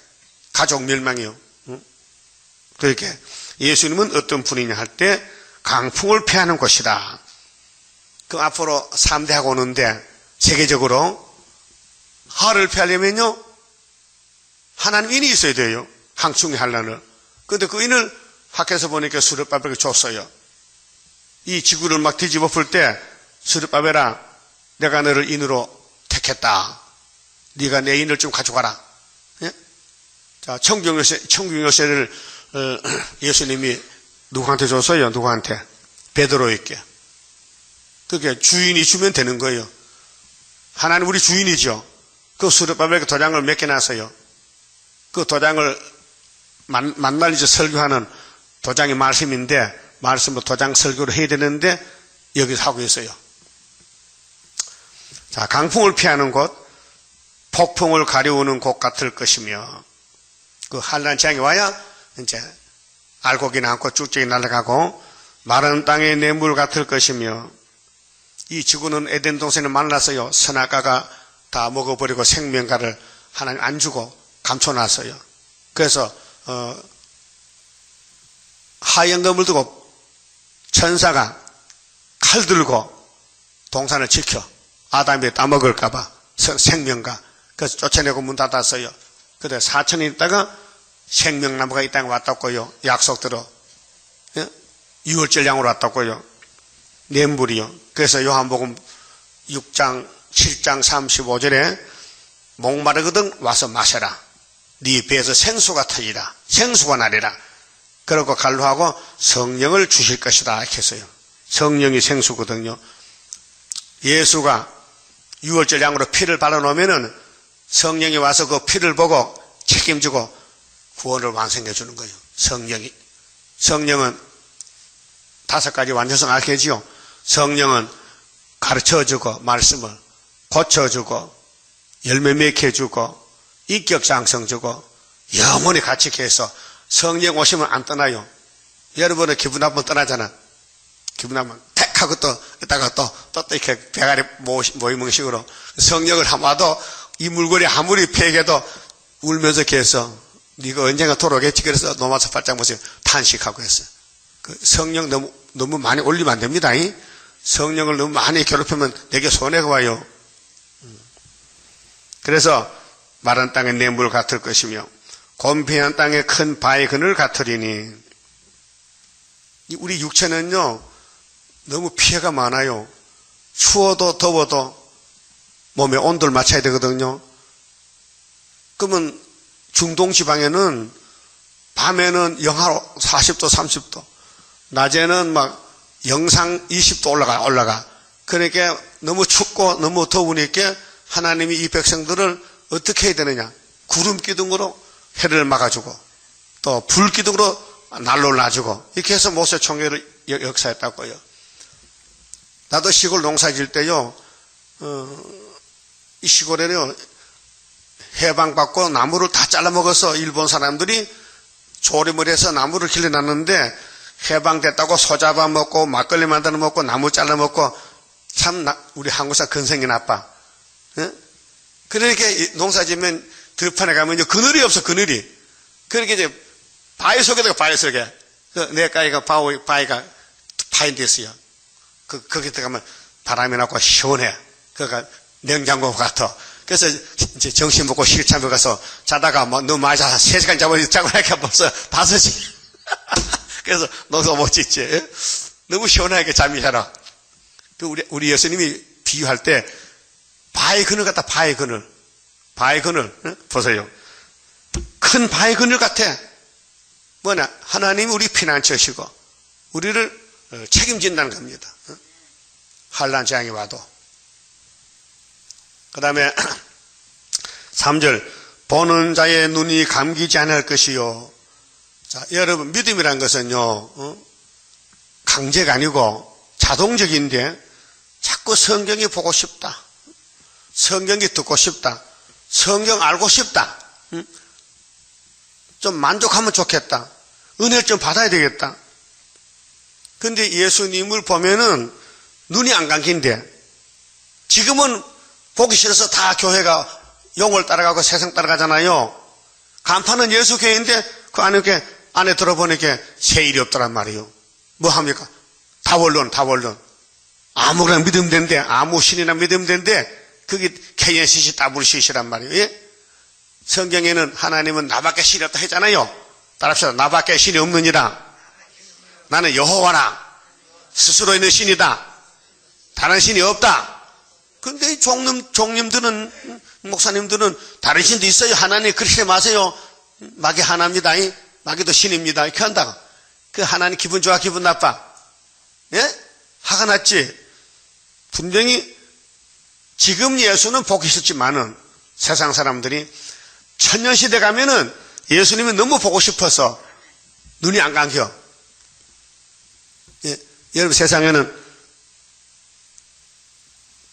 가족 멸망이요. 응? 그렇게 예수님은 어떤 분이냐 할 때 강풍을 피하는 곳이다. 그럼 앞으로 3대하고 오는데 세계적으로 하를 피하려면요 하나님 인이 있어야 돼요. 항충의 환란을. 그런데 그 인을 학교에서 보니까 수르바벨에게 줬어요. 이 지구를 막 뒤집어 풀 때 수르바벨아 내가 너를 인으로 택했다. 네가 내 인을 좀 가져가라. 예? 자, 청중요새를 예수님이 누구한테 줬어요? 누구한테? 베드로에게. 그게 주인이 주면 되는 거예요. 하나님 우리 주인이죠. 그 수르바벨에게 도장을 몇 개 놨어요. 그 도장을 만날 이제 설교하는 도장이 말씀인데 말씀으로 도장 설교를 해야 되는데 여기서 하고 있어요. 자, 강풍을 피하는 곳, 폭풍을 가려우는 곳 같을 것이며 그 한란 재앙이 와야 이제 알곡이 남고 쭉쭉이 날아가고 마른 땅의 뇌물 같을 것이며 이 지구는 에덴 동산에 만났어요. 선악과가 다 먹어버리고 생명과를 하나님 안 주고 감춰놨어요. 그래서 하얀 검을 두고 천사가 칼 들고 동산을 지켜 아담이 따먹을까봐 생명과 그래서 쫓아내고 문 닫았어요. 그래 4천년 있다가 생명나무가 이 땅에 왔다고요. 약속대로. 예? 6월절 양으로 왔다고요. 뇌물이요. 그래서 요한복음 6장 7장 35절에 목마르거든 와서 마셔라. 네 배에서 생수가 터지라. 생수가 나리라. 그러고 간로하고 성령을 주실 것이다 이렇게 했어요. 성령이 생수거든요. 예수가 6월절 양으로 피를 발라놓으면은 성령이 와서 그 피를 보고 책임지고 구원을 완성해 주는 거예요. 성령은 5가지 완전성 알겠지요. 성령은 가르쳐주고 말씀을 고쳐주고 열매 맺게 해주고 인격 장성 주고 영원히 같이 해서 성령 오시면 안 떠나요. 여러분은 기분 나쁘면 떠나잖아. 기분 나쁘면 택 하고 또 이따가 또 이렇게 배가리 모이는 식으로 성령을 와도 이 물건이 아무리 패게도 울면서 계속 네가 언젠가 돌아오겠지. 그래서 노마사 발짝 보세요. 탄식하고 했어요. 그 성령 너무 많이 올리면 안 됩니다. 성령을 너무 많이 괴롭히면 내게 손해가 와요. 그래서 마른 땅의 뇌물 같을 것이며 곤피한 땅의 큰 바위 그늘 같으리니 우리 육체는요 너무 피해가 많아요. 추워도 더워도 몸에 온도를 맞춰야 되거든요. 그러면 중동 지방에는 밤에는 영하 40도 30도 낮에는 막 영상 20도 올라가. 그러니까 너무 춥고 너무 더우니까 하나님이 이 백성들을 어떻게 해야 되느냐. 구름 기둥으로 해를 막아주고 또 불 기둥으로 난로를 놔주고 이렇게 해서 모세 총회를 역사했다고요. 나도 시골 농사 지을 때요 이 시골에는요 해방받고 나무를 다 잘라먹어서 일본 사람들이 조림을 해서 나무를 길러놨는데 해방됐다고 소 잡아먹고 막걸리 만들어 먹고 나무 잘라먹고 참 우리 한국 사람 근성이 나빠. 예? 그러니까 농사 지으면 들판에 가면 그늘이 없어. 그늘이. 그러니까 이제 바위 속에다가 바위 속에 내 가위가 바위가 파인 데 있어요. 거기 들어가면 바람이 나고 시원해. 그러니까 냉장고 같아. 그래서 이제 정신 먹고 실참에 가서 자다가 뭐 너무 많이 자서 3시간 자고 나니까 벌써 5시. 그래서 농사 못 짓지. 너무 시원하게 잠이 자라. 우리 예수님이 비유할 때 바위 그늘 같다. 바위 그늘. 보세요. 큰 바위 그늘 같아. 뭐냐? 하나님이 우리 피난처시고 우리를 책임진다는 겁니다. 환난 재앙이 와도. 그 다음에 3절 보는 자의 눈이 감기지 않을 것이요. 자, 여러분 믿음이란 것은요 강제가 아니고 자동적인데 자꾸 성경이 보고 싶다, 성경이 듣고 싶다, 성경 알고 싶다, 좀 만족하면 좋겠다, 은혜를 좀 받아야 되겠다. 근데 예수님을 보면은 눈이 안 감긴데, 지금은 보기 싫어서 다 교회가 용을 따라가고 세상 따라가잖아요. 간판은 예수 교회인데 그 안에 들어보니까 새 일이 없더란 말이에요. 뭐 합니까? 다 원론. 아무거나 믿으면 된대. 아무 신이나 믿으면 된대. 그게 KNCC WCC란 말이에요. 예? 성경에는 하나님은 나밖에 신이 없다 했잖아요. 따라합시다. 나밖에 신이 없느니라. 나는 여호와라. 스스로 있는 신이다. 다른 신이 없다. 근데 종님들은, 목사님들은 다른 신도 있어요. 하나님 그렇게 마세요. 마귀 하나입니다. 마귀도 신입니다. 이렇게 한다고. 그 하나님 기분 좋아, 기분 나빠? 예? 화가 났지? 분명히 지금 예수는 보기 싫지만은 세상 사람들이 천년시대 가면은 예수님이 너무 보고 싶어서 눈이 안 감겨. 예, 여러분 세상에는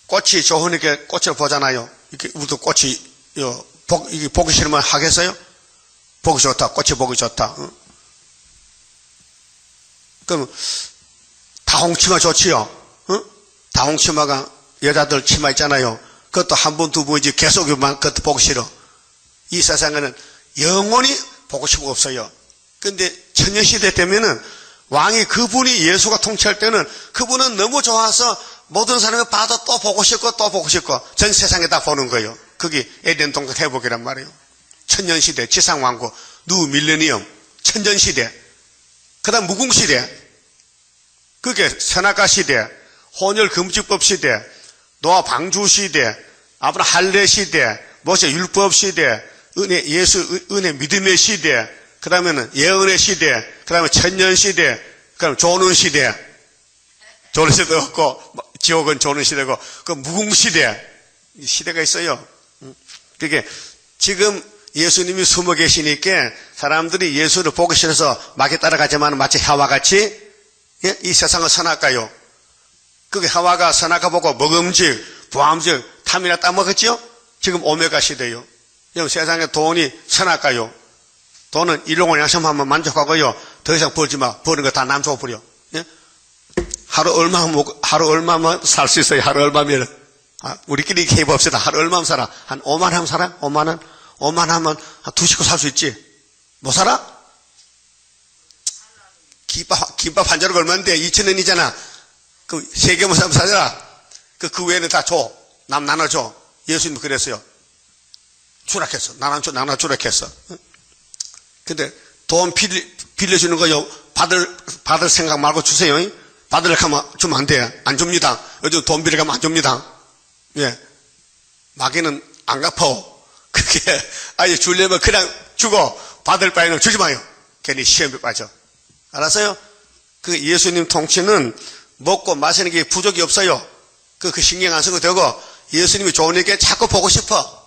꽃이 좋으니까 꽃을 보잖아요. 이렇게 우리도 꽃이 이게 보기 싫으면 하겠어요? 보기 좋다. 꽃이 보기 좋다. 응? 그럼 다홍치마 좋지요. 응? 다홍치마가 여자들 치마 있잖아요. 그것도 한 번, 두 번이지 계속만 그것도 보기 싫어. 이 세상에는 영원히 보고 싶은 거 없어요. 근데 천년시대 때면은 왕이 그분이 예수가 통치할 때는 그분은 너무 좋아서 모든 사람이 봐도 또 보고 싶고 또 보고 싶고 전 세상에 다 보는 거예요. 그게 에덴 동산 회복이란 말이에요. 천년시대, 지상왕국, 누 밀레니엄, 천년시대, 그 다음 무궁시대, 그게 선악과시대, 혼혈금지법 시대, 노아 방주시대, 아브라함 할례 시대, 모세 율법 시대, 은혜 믿음의 시대, 그 다음에는 예언의 시대, 그 다음에 천년시대, 그 다음에 조는 시대, 조는 시대도 없고 지옥은 조는 시대고 그 무궁시대, 시대가 있어요. 그게 지금 예수님이 숨어 계시니까 사람들이 예수를 보기 싫어서 마귀 따라가지만 마치 하와같이 이 세상은 선악과요. 그게 하와가 선악과 보고 먹음직, 부함직, 탐이나 따먹었죠? 지금 오메가 시대요. 세상에 돈이 선악과요. 돈은 일용할 양심하면 만족하고요. 더 이상 벌지 마. 버는 거 다 남 줘버려. 예? 하루 얼마만 살 수 있어요? 하루 얼마면? 우리끼리 이렇게 해봅시다. 하루 얼마면 살아? 한 5만 하면 살아? 5만 원? 5만 하면 한 2식구 살 수 있지? 못 살아? 김밥 한 자루가 얼마인데? 2,000원이잖아. 그 3개만 사면 사잖아. 그 외에는 다 줘. 남 나눠줘. 예수님 그랬어요. 추락했어. 나눠 추락했어. 근데 돈 빌려주는 거요. 받을 생각 말고 주세요. 받으려고 하면 주면 안 돼. 안 줍니다. 요즘 돈 빌려가면 안 줍니다. 예. 마귀는 안 갚아. 그게 아예 주려면 그냥 주고 받을 바에는 주지 마요. 괜히 시험에 빠져. 알았어요? 그 예수님 통치는 먹고 마시는 게 부족이 없어요. 그 신경 안 쓰고 되고 예수님이 좋으니까 자꾸 보고 싶어.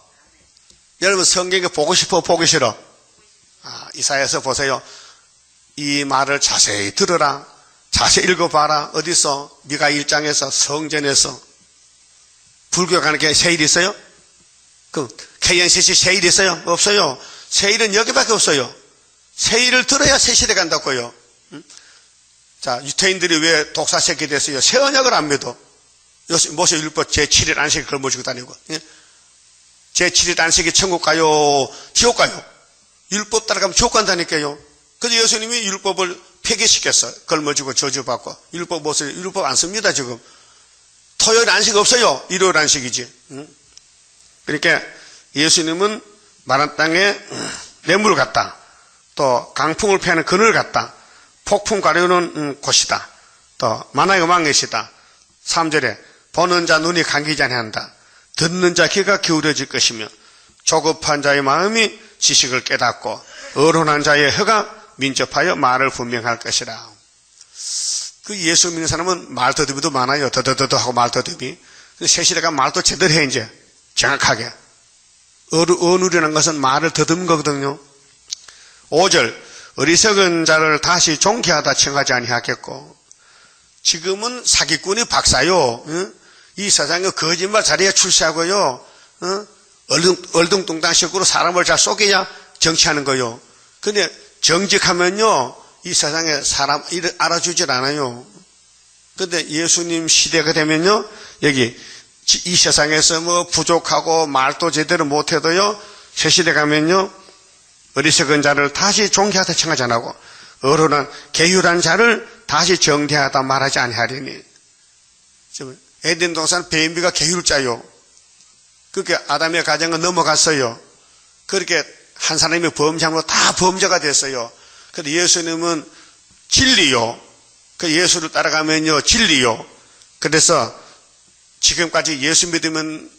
여러분 성경에 보고 싶어 보기 싫어? 이사야서 보세요. 이 말을 자세히 들으라. 자세히 읽어봐라. 어디서? 미가 1장에서 성전에서. 불교 가는 게 세일 있어요? 그 KNCC 세일 있어요? 없어요. 세일은 여기밖에 없어요. 세일을 들어야 새 시대 간다고요. 자, 유태인들이 왜 독사 새끼 됐어요? 새 언약을 안 믿어. 모세 율법 제7일 안식일 걸머지고 다니고. 제7일 안식일 천국 가요? 지옥 가요? 율법 따라가면 지옥 간다니까요. 그래서 예수님이 율법을 폐기시켰어. 걸머지고 저주받고. 율법 안 씁니다, 지금. 토요일 안식 없어요. 일요일 안식이지. 그러니까 예수님은 마른 땅에 뇌물 같다. 또 강풍을 패는 그늘 같다. 폭풍 가려는 곳이다. 또 만화의 음악넷이다. 3절에 보는 자 눈이 감기지 아니한다. 듣는 자 귀가 기울여질 것이며 조급한 자의 마음이 지식을 깨닫고 어른한 자의 혀가 민첩하여 말을 분명할 것이라. 그 예수 믿는 사람은 말더듬이도 많아요. 더더더더 하고 말더듬이. 새 시대가 말도 제대로 해, 이제. 정확하게. 어눌이라는 것은 말을 더듬는 거거든요. 5절. 어리석은 자를 다시 존귀하다 칭하지 아니하겠고. 지금은 사기꾼이 박사요. 응? 이 세상에 거짓말 자리에 출세하고요. 응? 얼둥뚱땅식으로 사람을 잘 속여야 정치하는 거요. 근데 정직하면요. 이 세상에 사람 알아주질 않아요. 근데 예수님 시대가 되면요. 여기 이 세상에서 뭐 부족하고 말도 제대로 못해도요. 새 시대 가면요. 어리석은 자를 다시 존귀하다 칭하지 않고 어른한 계율한 자를 다시 정대하다 말하지 아니하리니. 지금 에덴 동산 뱀비가 계율자요. 그렇게 아담의 가정은 넘어갔어요. 그렇게 한 사람이 범죄함으로 다 범죄가 됐어요. 그런데 예수님은 진리요. 그 예수를 따라가면요 진리요. 그래서 지금까지 예수 믿으면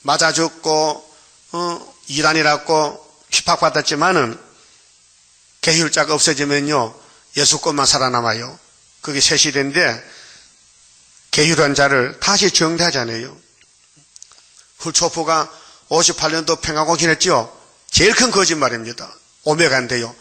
맞아 죽고 이단이라고 핍박받았지만은 계율자가 없어지면요 예수 것만 살아남아요. 그게 새 시대인데 계율한 자를 다시 정대하잖아요. 훌초프가 58년도 평화고 지냈죠. 제일 큰 거짓말입니다. 오메가인데요.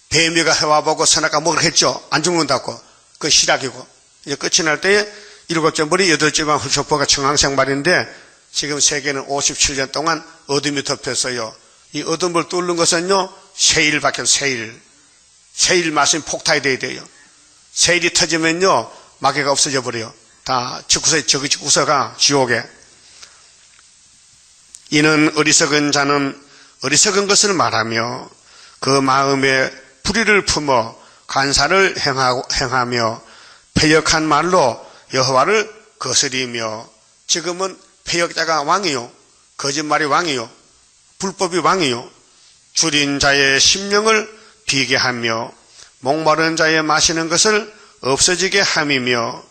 뱀이가 해와보고 선악과 먹으라 했죠. 안 죽는다고. 그 시락이고. 이제 끝이 날 때에 7째 머리 8째 훌초프가 청황색 말인데 지금 세계는 57년 동안 어둠이 덮였어요. 이 어둠을 뚫는 것은요 세일 밖에 세일. 세일 마신 폭탄이 돼야 돼요. 세일이 터지면요 마귀가 없어져 버려요. 다 지구서가 지옥에. 이는 어리석은 자는 어리석은 것을 말하며 그 마음에 불의를 품어 간사를 행하며 패역한 말로 여호와를 거스리며. 지금은 패역자가 왕이요. 거짓말이 왕이요. 불법이 왕이요. 줄인 자의 심령을 비게 하며 목마른 자의 마시는 것을 없어지게 함이며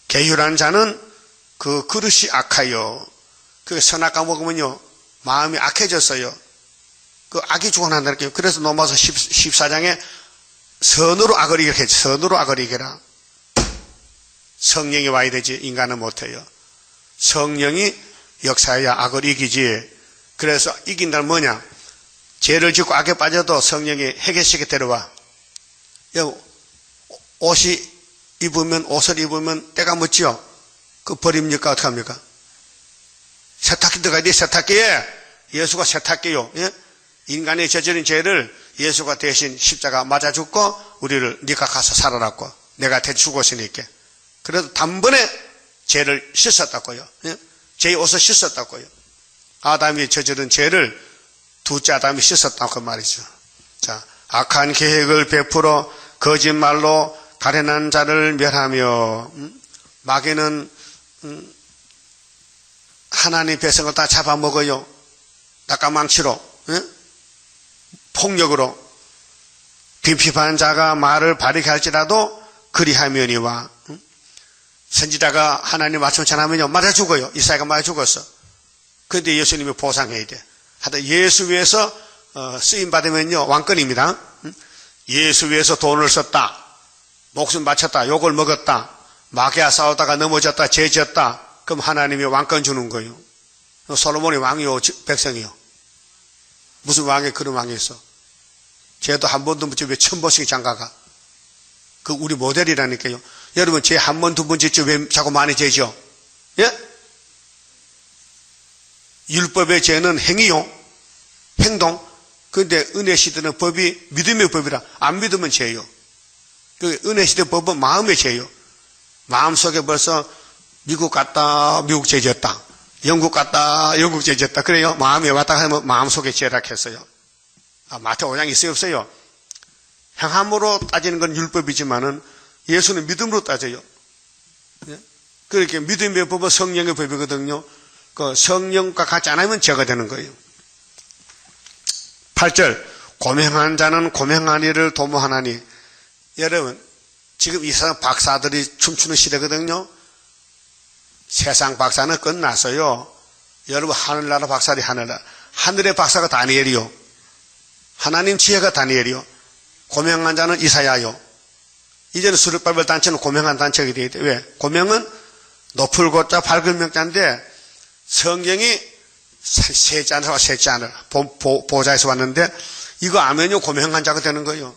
계율한 자는 그 그릇이 악하여. 그 선악과 먹으면요 마음이 악해졌어요. 그 악이 죽어난다는. 그래서 로마서 14장에 선으로 악을 이기라 했지. 선으로 악을 이기라. 성령이 와야 되지 인간은 못해요. 성령이 역사해야 악을 이기지. 그래서 이긴다는 뭐냐? 죄를 짓고 악에 빠져도 성령이 해결시켜 데려와. 옷을 입으면 때가 묻죠? 그 버립니까? 어떻게 합니까? 세탁기 들어가야 돼. 세탁기에 예수가 세탁기요. 예? 인간의 저지른 죄를 예수가 대신 십자가 맞아 죽고 우리를 네가 가서 살아났고 내가 대신 죽었으니까. 그래도 단번에 죄를 씻었다고요. 예? 죄의 옷을 씻었다고요. 아담이 저지른 죄를 둘째 아담이 씻었다고 말이죠. 자, 악한 계획을 베풀어 거짓말로 가련한 자를 멸하며. 마귀는 하나님 백성을 다 잡아먹어요. 낙가망치로, 폭력으로. 비피한 자가 말을 바르게 할지라도 그리하면이와. 선지자가 하나님 말씀 전하면요 맞아 죽어요. 이사야가 맞아 죽었어. 그런데 예수님이 보상해야 돼. 하여튼 예수 위해서 쓰임 받으면요 왕권입니다. 예수 위해서 돈을 썼다, 목숨 바쳤다, 욕을 먹었다, 마귀와 싸우다가 넘어졌다, 죄 지었다, 그럼 하나님이 왕권 주는 거예요. 솔로몬이 왕이요 백성이요. 무슨 왕이 그런 왕이 있어? 죄도 한 번도 못 지어 왜 1000번씩 장가가? 그 우리 모델이라니까요. 여러분 죄 한 번, 두 번 짓죠. 왜 자꾸 많이 죄죠? 예? 율법의 죄는 행위요. 행동. 그런데 은혜 시대는 법이 믿음의 법이라 안 믿으면 죄요. 그 은혜 시대 법은 마음의 죄요. 마음속에 벌써 미국 갔다 미국 죄 지었다. 영국 갔다 영국 죄 지었다. 그래요. 마음에 왔다 하면 마음속에 죄라 했어요. 마태오 5장 있어요 없어요? 행함으로 따지는 건 율법이지만은 예수는 믿음으로 따져요. 그렇게 믿음의 법은 성령의 법이거든요. 그 성령과 같지 않으면 죄가 되는 거예요. 8절 고명한 자는 고명한 일을 도모하나니. 여러분 지금 이 세상 박사들이 춤추는 시대거든요. 세상 박사는 끝났어요. 여러분 하늘나라 박사들이 하늘의 박사가 다니엘이요. 하나님 지혜가 다니엘이요. 고명한 자는 이사야요. 이제는 수르바벨 단체는 고명한 단체가 되기 때문에 왜? 고명은 높을 고자 밝은 명자인데 성경이 셋째 하늘과 셋째 하늘 보좌에서 왔는데 이거 아면요 고명한 자가 되는 거예요.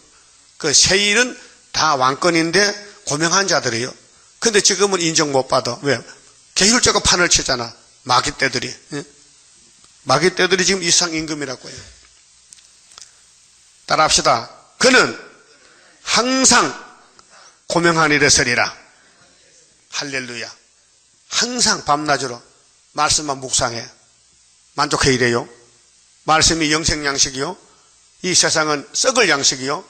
그 세일은 다 왕권인데 고명한 자들이에요. 근데 지금은 인정 못 받아. 왜? 계율자가 판을 치잖아. 마귀떼들이. 마귀떼들이 지금 이상 임금이라고 해요. 따라합시다. 그는 항상 고명한 일에 서리라. 할렐루야. 항상 밤낮으로 말씀만 묵상해. 만족해 이래요. 말씀이 영생 양식이요. 이 세상은 썩을 양식이요.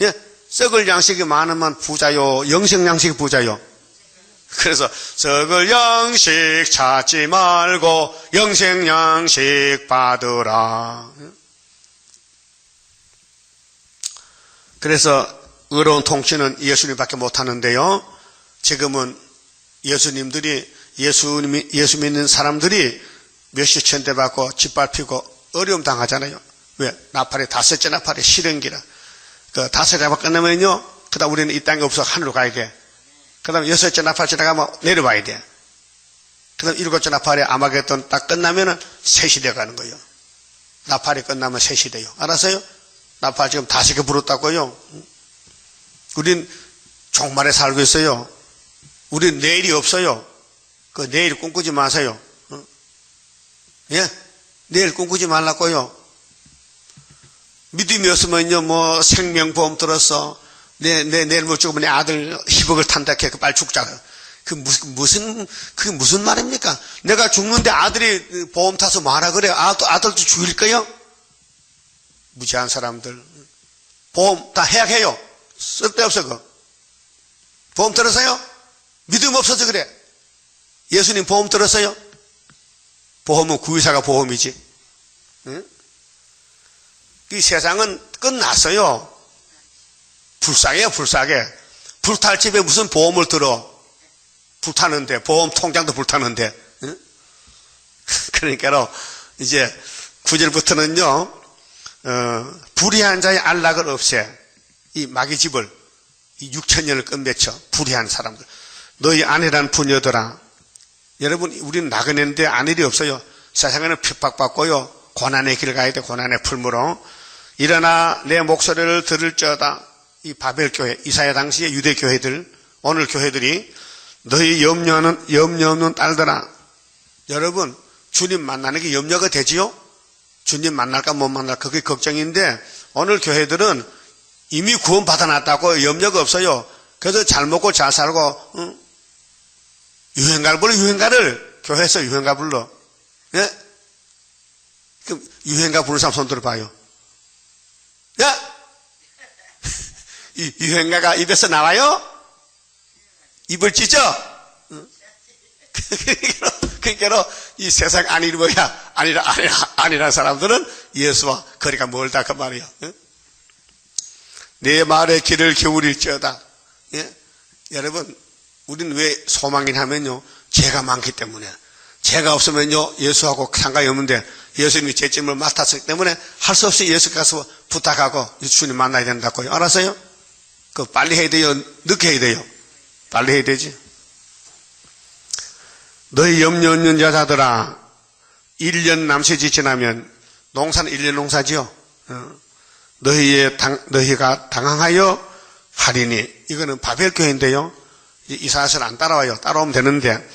예, 썩을 양식이 많으면 부자요. 영생 양식이 부자요. 그래서 썩을 양식 찾지 말고 영생 양식 받으라. 그래서 의로운 통치는 예수님밖에 못하는데요. 지금은 예수님들이 예수 믿는 사람들이 몇십 천대 받고 짓밟히고 어려움 당하잖아요. 왜? 나팔이 다섯째 나팔이 실행기라. 그 다섯째 나팔 끝나면요. 그 다음 우리는 이 땅에 없어 하늘로 가야 돼. 그 다음 여섯째 나팔 지나가면 내려와야 돼. 그 다음 일곱째 나팔이 아마겟돈 딱 끝나면은 새 시대 가는 거예요. 나팔이 끝나면 새 시대요. 알았어요? 나팔 지금 5개 불었다고요. 우린 종말에 살고 있어요. 우린 내일이 없어요. 그 내일 꿈꾸지 마세요. 예? 내일 꿈꾸지 말라고요. 믿음이 없으면요, 뭐, 생명보험 들었어. 내일 못 죽으면 내 아들 10억을 탄다 해. 빨리 죽자. 그게 무슨 말입니까? 내가 죽는데 아들이 보험 타서 뭐하라 그래? 아들도 죽일 거요? 무지한 사람들. 보험 다 해약해요. 쓸데없어, 그거. 보험 들었어요? 믿음 없어서 그래. 예수님 보험 들었어요? 보험은 구의사가 보험이지. 응? 이 세상은 끝났어요. 불쌍해요, 불쌍해. 불탈 집에 무슨 보험을 들어? 불타는데, 보험 통장도 불타는데. 응? 그러니까, 이제, 9절부터는요, 불의한 자의 안락을 없애. 이 마귀집을, 이 6천년을 끝맺혀. 불의한 사람들. 너희 아내란 부녀들아. 여러분, 우리는 나그네인데 아내이 없어요. 세상에는 핍박받고요. 고난의 길 가야 돼, 고난의 풀무로. 일어나 내 목소리를 들을지어다. 이 바벨교회, 이사야 당시의 유대교회들, 오늘 교회들이 너희 염려 없는 딸들아. 여러분, 주님 만나는 게 염려가 되지요? 주님 만날까 못 만날까 그게 걱정인데 오늘 교회들은 이미 구원 받아놨다고 염려가 없어요. 그래서 잘 먹고 잘 살고 응? 유행가를 불러. 유행가를 교회에서 유행가 불러. 예? 그럼 유행가 부르는 사람 손 들어봐요. 야! 이 유행가가 입에서 나와요? 입을 찢어? 응? 그러니까 이 세상 아니라는 사람들은 예수와 거리가 멀다 그 말이야. 응? 내 말에 귀를 기울일지어다. 예? 여러분, 우리는 왜 소망이 하면요, 죄가 많기 때문에. 죄가 없으면요, 예수하고 상관이 없는데 예수님이 죄짐을 맡았기 때문에 할 수 없이 예수 가서 부탁하고 주님 만나야 된다고요. 알았어요? 그 빨리 해야 돼요? 늦게 해야 돼요? 빨리 해야 되지. 너희 염려 없는 여자들아, 1년 남새지 지나면, 농사는 1년 농사지요. 너희가 당황하여 하리니, 이거는 바벨교회인데요. 이사야서는 안 따라와요. 따라오면 되는데,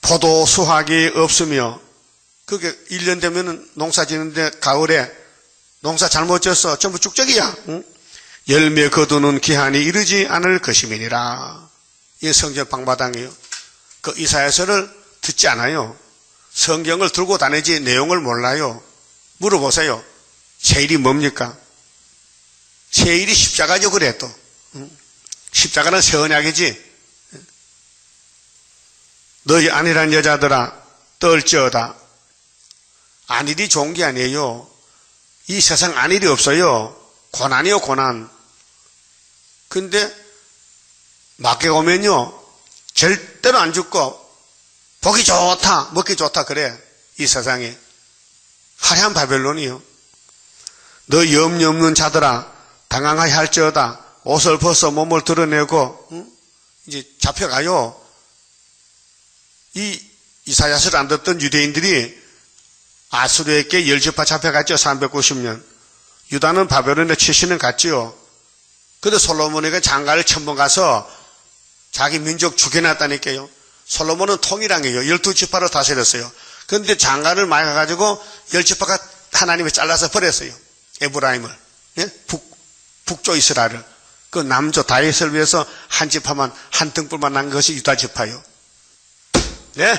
포도 수확이 없으며, 그게 1년 되면은 농사 지는데, 가을에 농사 잘못 졌어. 전부 쭉적이야. 응? 열매 거두는 기한이 이르지 않을 것임이니라. 이게 성경 방바당이에요. 그 이사야서를 듣지 않아요. 성경을 들고 다니지 내용을 몰라요. 물어보세요. 제일이 뭡니까? 제일이 십자가죠. 그래 또. 십자가는 새 언약이지. 너희 아니란 여자들아 떨지어다. 안일이 좋은 게 아니에요. 이 세상 안일이 없어요. 고난이요, 고난. 근데 마귀가 오면요, 절대로 안 죽고 보기 좋다, 먹기 좋다 그래. 이 세상에 화려한 바벨론이요. 너 염려 없는 자들아 당황하여 할지어다. 옷을 벗어 몸을 드러내고 이제 잡혀가요. 이 이사야서를 안 듣던 유대인들이 아수르에게 열지파 잡혀갔죠. 390년. 유다는 바벨론에 70년 갔지요. 그런데 솔로몬에게 장가를 천번 가서 자기 민족 죽여놨다니까요. 솔로몬은 통일왕이에요. 12지파로 다스렸어요. 그런데 장가를 많이 가가지고 10지파가 하나님이 잘라서 버렸어요. 에브라임을. 예? 북쪽 이스라엘을. 그 남쪽 다윗을 위해서 한 지파만, 한 등불만 난 것이 유다 지파요. 예?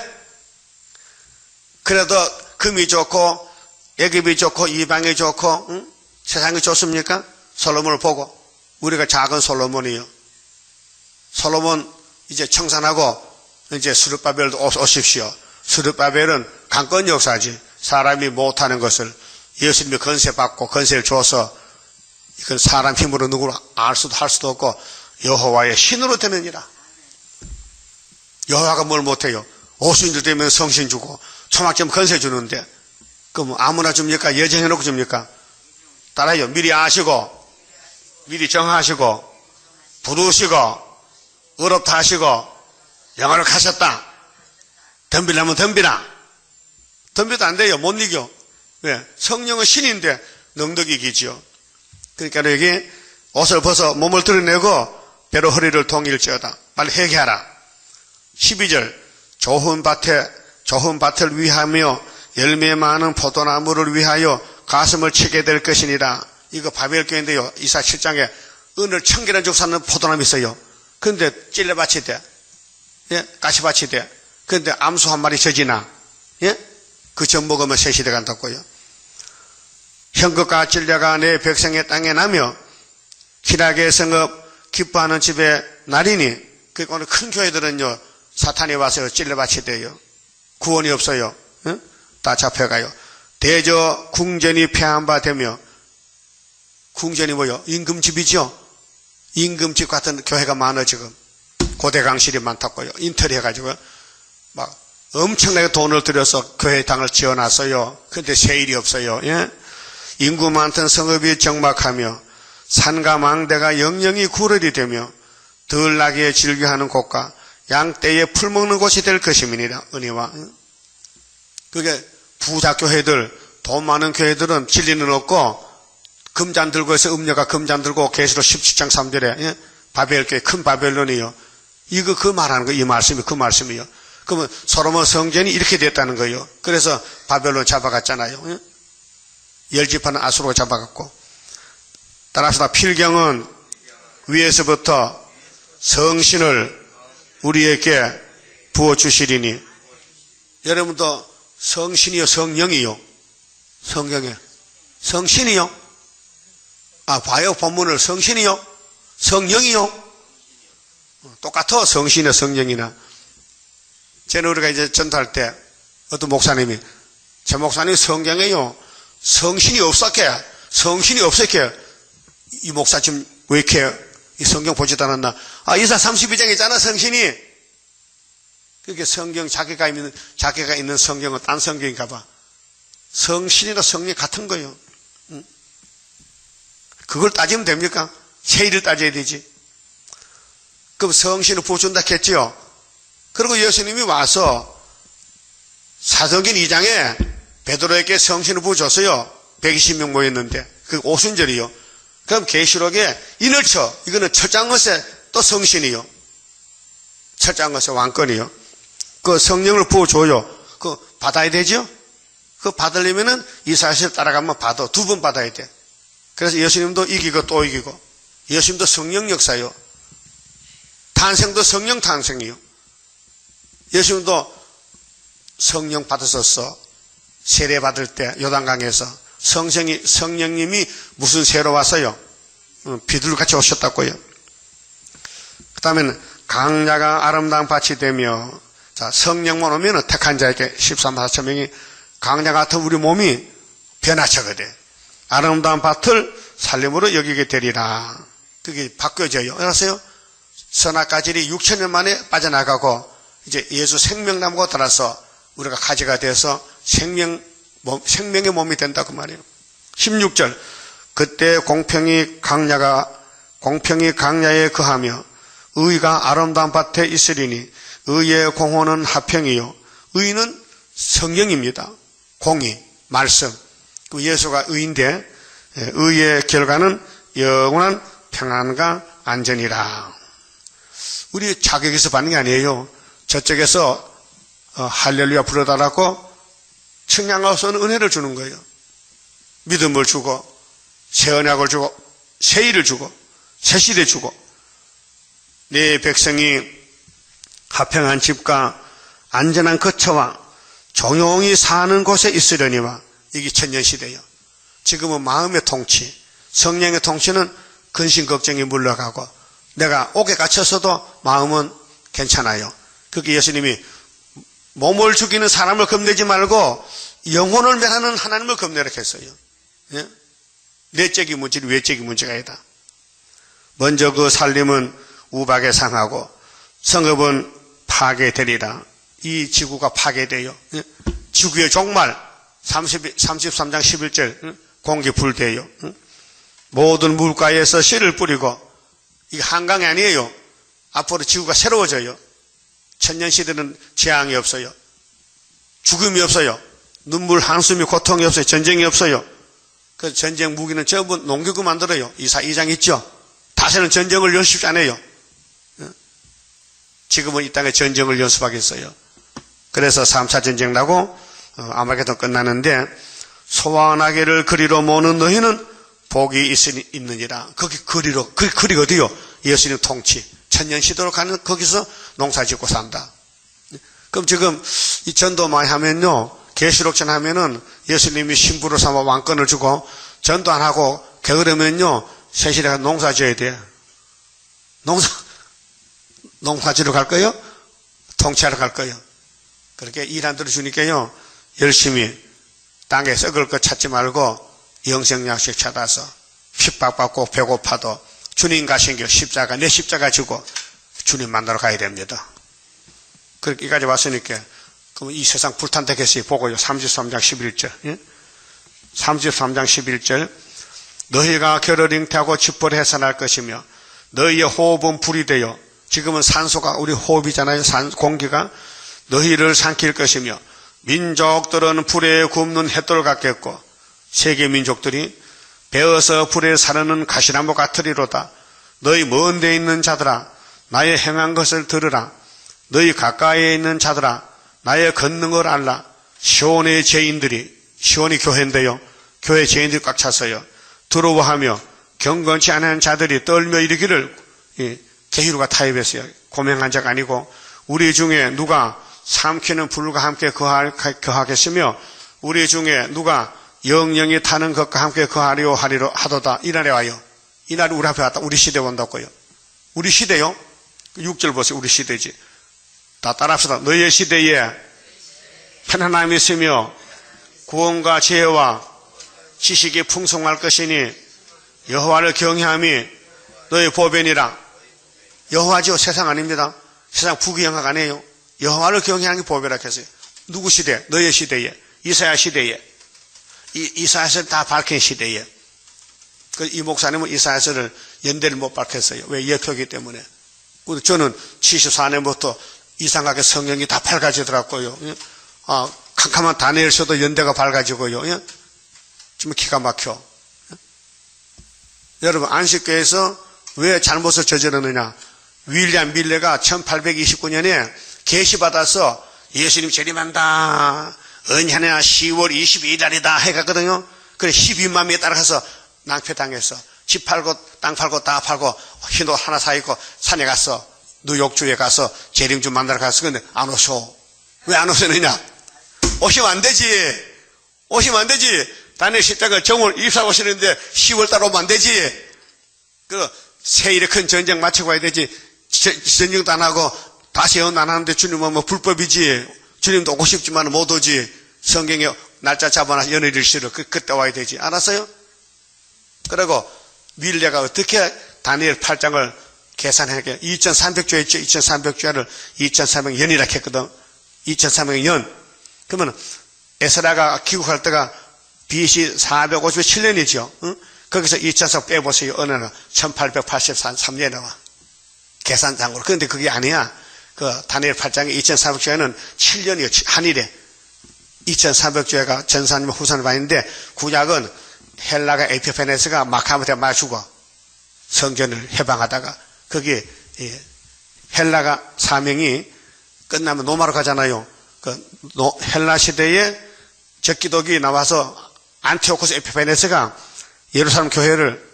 그래도 금이 좋고, 애굽이 좋고, 이방이 좋고, 세상이 좋습니까? 솔로몬을 보고. 우리가 작은 솔로몬이요. 솔로몬 이제 청산하고, 이제 스룹바벨도 오십시오. 스룹바벨은 강권 역사지. 사람이 못하는 것을 예수님이 건세 받고 건세를 줘서 이건 사람 힘으로 누구를 알 수도 할 수도 없고 여호와의 신으로 되느니라. 여호와가 뭘 못해요? 오순절 되면 성신 주고 초막점 건세 주는데 그럼 아무나 줍니까? 예정해놓고 줍니까? 따라요. 미리 아시고 미리 정하시고 부르시고 의롭다 하시고 영화를 가셨다. 덤비려면 덤비라. 덤벼도 안 돼요. 못 이겨. 왜? 성령은 신인데 능력이 이기죠. 그러니까 여기 옷을 벗어 몸을 드러내고 배로 허리를 동일지어다. 빨리 회개하라. 12절 좋은 밭을 위하며 열매 많은 포도나무를 위하여 가슴을 치게 될 것이니라. 이거 바벨교인데요. 이사 7장에 은을 1000개나 주고 사는 포도나무 있어요. 그런데 찔레밭이 돼. 예? 가시밭이 돼. 그런데 암수 한 마리 젖이나. 예? 그 젖 먹으면 새시대 간다고요. 형극과 찔레가 내 백성의 땅에 나며 희락의 성읍 기뻐하는 집에 나리니. 그러니까 오늘 큰 교회들은요. 사탄이 와서 찔레밭이 돼요. 구원이 없어요. 예? 다 잡혀가요. 대저 궁전이 폐한 바 되며. 궁전이 뭐요? 임금집이죠. 임금집 같은 교회가 많아 지금. 고대 강실이 많다고요. 인터리 해가지고 막 엄청나게 돈을 들여서 교회 당을 지어놨어요. 그런데 세일이 없어요. 예? 인구 많던 성읍이 정막하며 산과 망대가 영영이 구걸이 되며 덜 나게 즐겨하는 곳과 양떼에 풀 먹는 곳이 될 것임이니라. 은혜와. 그게 부자 교회들, 돈 많은 교회들은 진리는 없고 금잔 들고 해서 음녀가 금잔 들고 계시록 17장 3절에 예? 바벨교회 큰 바벨론이요. 이거 그 말하는 거, 이 말씀이 그 말씀이요. 그러면 솔로몬 성전이 이렇게 됐다는 거예요. 그래서 바벨론 잡아갔잖아요. 예? 열지파는 아수르가 잡아갔고. 따라서 필경은 위에서부터 성신을 우리에게 부어주시리니. 여러분도 성신이요, 성령이요? 성경에. 성신이요? 아, 봐요, 본문을. 성신이요? 성령이요? 똑같아, 성신이나 성령이나. 저는 우리가 이제 전도할 때, 어떤 목사님이, 제 목사님 성경에요, 성신이 없었게, 성신이 없었게, 이 목사 지금 왜 이렇게 이 성경 보지도 않았나? 아, 이사 32장에 있잖아, 성신이. 그게 성경, 자기가 있는 성경은 딴 성경인가 봐. 성신이나 성령 같은 거예요. 그걸 따지면 됩니까? 세일을 따져야 되지. 그럼 성신을 부어준다 했지요. 그리고 예수님이 와서 사도행전 2장에 베드로에게 성신을 부어줬어요. 120명 모였는데. 그 오순절이요. 그럼 계시록에 인을쳐. 이거는 철장것에 또 성신이요. 철장것에 왕권이요. 그 성령을 부어줘요. 그 받아야 되죠? 그 받으려면은 이사야를 따라가면 받아. 2번 받아야 돼. 그래서 예수님도 이기고 또 이기고. 예수님도 성령 역사요. 탄생도 성령 탄생이요. 예수님도 성령 받으셨어. 세례 받을 때 요단강에서 성령님이 무슨 새로 왔어요? 비둘같이 오셨다고요. 그 다음에는 강야가 아름다운 밭이 되며, 자, 성령만 오면 택한 자에게 13만 4천 명이 강야 같은 우리 몸이 변화처가 돼. 아름다운 밭을 살림으로 여기게 되리라. 그게 바뀌어져요. 알았어요? 선악가질이 6천년 만에 빠져나가고 이제 예수 생명나무가 들어서 우리가 가지가 돼서 생명의 몸이 된다고 말이에요. 16절 그때 공평히 강야가 공평이 강야에 거하며 의가 아름다운 밭에 있으리니 의의 공헌은 화평이요. 의는 성령입니다. 공의, 말씀. 그 예수가 의인데 의의 결과는 영원한 평안과 안전이라. 우리 자격에서 받는 게 아니에요. 저쪽에서 할렐루야 부르다라고 청량하고서는 은혜를 주는 거예요. 믿음을 주고 새 언약을 주고 새 일을 주고 새 시대 주고 내 백성이 화평한 집과 안전한 거처와 조용히 사는 곳에 있으려니와. 이게 천년시대예요. 지금은 마음의 통치, 성령의 통치는 근심 걱정이 물러가고 내가 옥에 갇혔어도 마음은 괜찮아요. 그게 예수님이 몸을 죽이는 사람을 겁내지 말고 영혼을 멸하는 하나님을 겁내라 했어요. 예? 내적인 문제는 외적인 문제가 아니다. 먼저 그 살림은 우박에 상하고 성읍은 파괴되리라. 이 지구가 파괴돼요. 예? 지구의 종말 33장 11절 공기 불대요. 모든 물가에서 씨를 뿌리고 이게 한강이 아니에요. 앞으로 지구가 새로워져요. 천년시대는 재앙이 없어요. 죽음이 없어요. 눈물 한숨이 고통이 없어요. 전쟁이 없어요. 그 전쟁 무기는 전부 농기구 만들어요. 이사 2장 있죠. 다시는 전쟁을 연습 안 해요. 지금은 이 땅에 전쟁을 연습하겠어요. 그래서 3차 전쟁 나고 아마겟돈 끝나는데 소원하기를 그리로 모는 너희는 복이 있느니라. 거기 그리로, 그리가 어디요? 예수님 통치. 천년시대로 가는 거기서 농사 짓고 산다. 그럼 지금 이 전도 많이 하면요. 계시록전 하면은 예수님이 신부로 삼아 왕권을 주고 전도 안 하고 게으르면요. 새시대가 농사 지어야 돼. 농사 지러 갈 거예요? 통치하러 갈 거예요? 그렇게 일 안 들어주니까요. 열심히 땅에 썩을 것 찾지 말고 영생약식 찾아서 핍박받고 배고파도 주님 가신 길 십자가, 내 십자가 지고 주님 만나러 가야 됩니다. 그렇게 여기까지 왔으니까 그럼 이 세상 불탄되겠어요. 보고요. 33장 11절. 예? 33장 11절. 너희가 결을 잉태하고 쥐뿔 해산할 것이며 너희의 호흡은 불이 되어. 지금은 산소가 우리 호흡이잖아요. 공기가 너희를 삼킬 것이며 민족들은 불에 굽는 햇돌 같겠고 세계 민족들이 베어서 불에 사르는 가시나무 같으리로다. 너희 먼 데 있는 자들아 나의 행한 것을 들으라. 너희 가까이에 있는 자들아 나의 걷는 걸 알라. 시온의 죄인들이, 시온이 교회인데요. 교회 죄인들이 꽉 찼어요. 두려워하며 경건치 않은 자들이 떨며 이르기를, 게으르가 타협했어요. 고명한 자가 아니고 우리 중에 누가 삼키는 불과 함께 거하겠으며 우리 중에 누가 영영이 타는 것과 함께 거하려 하도다. 이 날에 와요. 이 날이 우리 앞에 왔다. 우리 시대 온다고요. 우리 시대요. 6절 보세요. 우리 시대지. 다 따라합시다. 너희의 시대에 편안함이 있으며 구원과 지혜와 지식이 풍성할 것이니 여호와를 경외함이 너희 보배니라. 여호와죠. 세상 아닙니다. 세상 부귀영화가 아니에요. 여호와를 경외하는 게 보배라 했어요. 누구 시대? 너희 시대에. 이사야 시대에. 이사야서를 다 밝힌 시대에. 이 목사님은 이사야서를 연대를 못 밝혔어요. 왜? 예표기 때문에. 저는 74년부터 이상하게 성경이 다 밝아지더라고요. 캄캄한 다니엘서도 연대가 밝아지고요. 좀 기가 막혀. 여러분, 안식교에서 왜 잘못을 저지르느냐? 윌리엄 밀레가 1829년에 계시받아서 예수님 재림한다. 은혜나 10월 22일 날이다 해갔거든요. 그래 12만 명에 따라가서 낭패당해서 집 팔고 땅 팔고 다 팔고 흰옷 하나 사입고 산에 가서 뉴욕주에 가서 재림 좀 만나러 갔어. 근데 안 오셔. 왜 안 오시느냐? 오시면 안 되지. 오시면 안 되지. 다니엘 십자가 정월 입사 오시는데 10월달 오면 안 되지. 그 세일에 큰 전쟁 마치고 와야 되지. 전쟁도 안 하고 다시 안 하는데 주님은 뭐 불법이지. 주님도 오고 싶지만 못 오지. 성경에 날짜 잡아놔서 연일을 실어. 그때 와야 되지. 알았어요? 그리고 밀레가 어떻게 다니엘 8장을 계산하게 2300조 했죠. 2300조를 2300년이라 했거든. 2300년. 그러면 에스라가 귀국할 때가 BC 457년이죠. 응? 거기서 2000석 빼보세요. 어느 날 1883년에 나와. 계산상으로. 그런데 그게 아니야. 그 다니엘 8장에 2400주에는 7년이요. 한일에. 2300주에가 전사님 후손을 봤는데 구약은 헬라가 에피페네스가 마카한테 맞추고 성전을 해방하다가 거기에 헬라가 사명이 끝나면 로마로 가잖아요. 그 헬라 시대에 적기독이 나와서 안티오코스 에피페네스가 예루살렘 교회를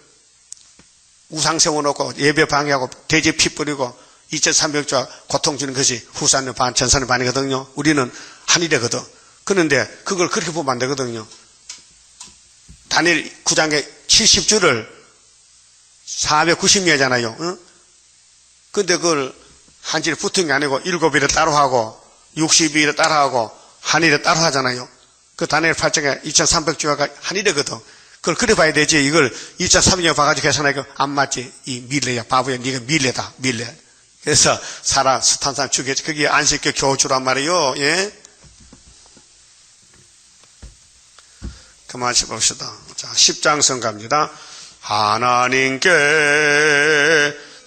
우상 세워놓고 예배 방해하고 돼지 피 뿌리고 2300조 고통 주는 것이 후사는 반 전사는 반이거든요. 우리는 한일이거든. 그런데 그걸 그렇게 보면 안 되거든요. 다니엘 9장에 70주를 490년이잖아요. 응? 근데 그걸 한질에 붙은 게 아니고 7일을 따로 하고 62일을 따로 하고 한일을 따로 하잖아요. 그 다니엘 8장에 2300주가 한일이거든. 그걸 그래 봐야 되지. 이걸 2300년 봐가지고 계산하니까 안 맞지. 이 밀레야. 바보야. 네가 밀레다. 밀레. 그래서 스탄 사람 죽였지. 그게 안식교 교주란 말이에요. 예? 그만 봅시다. 자, 10장선 갑니다. 하나님께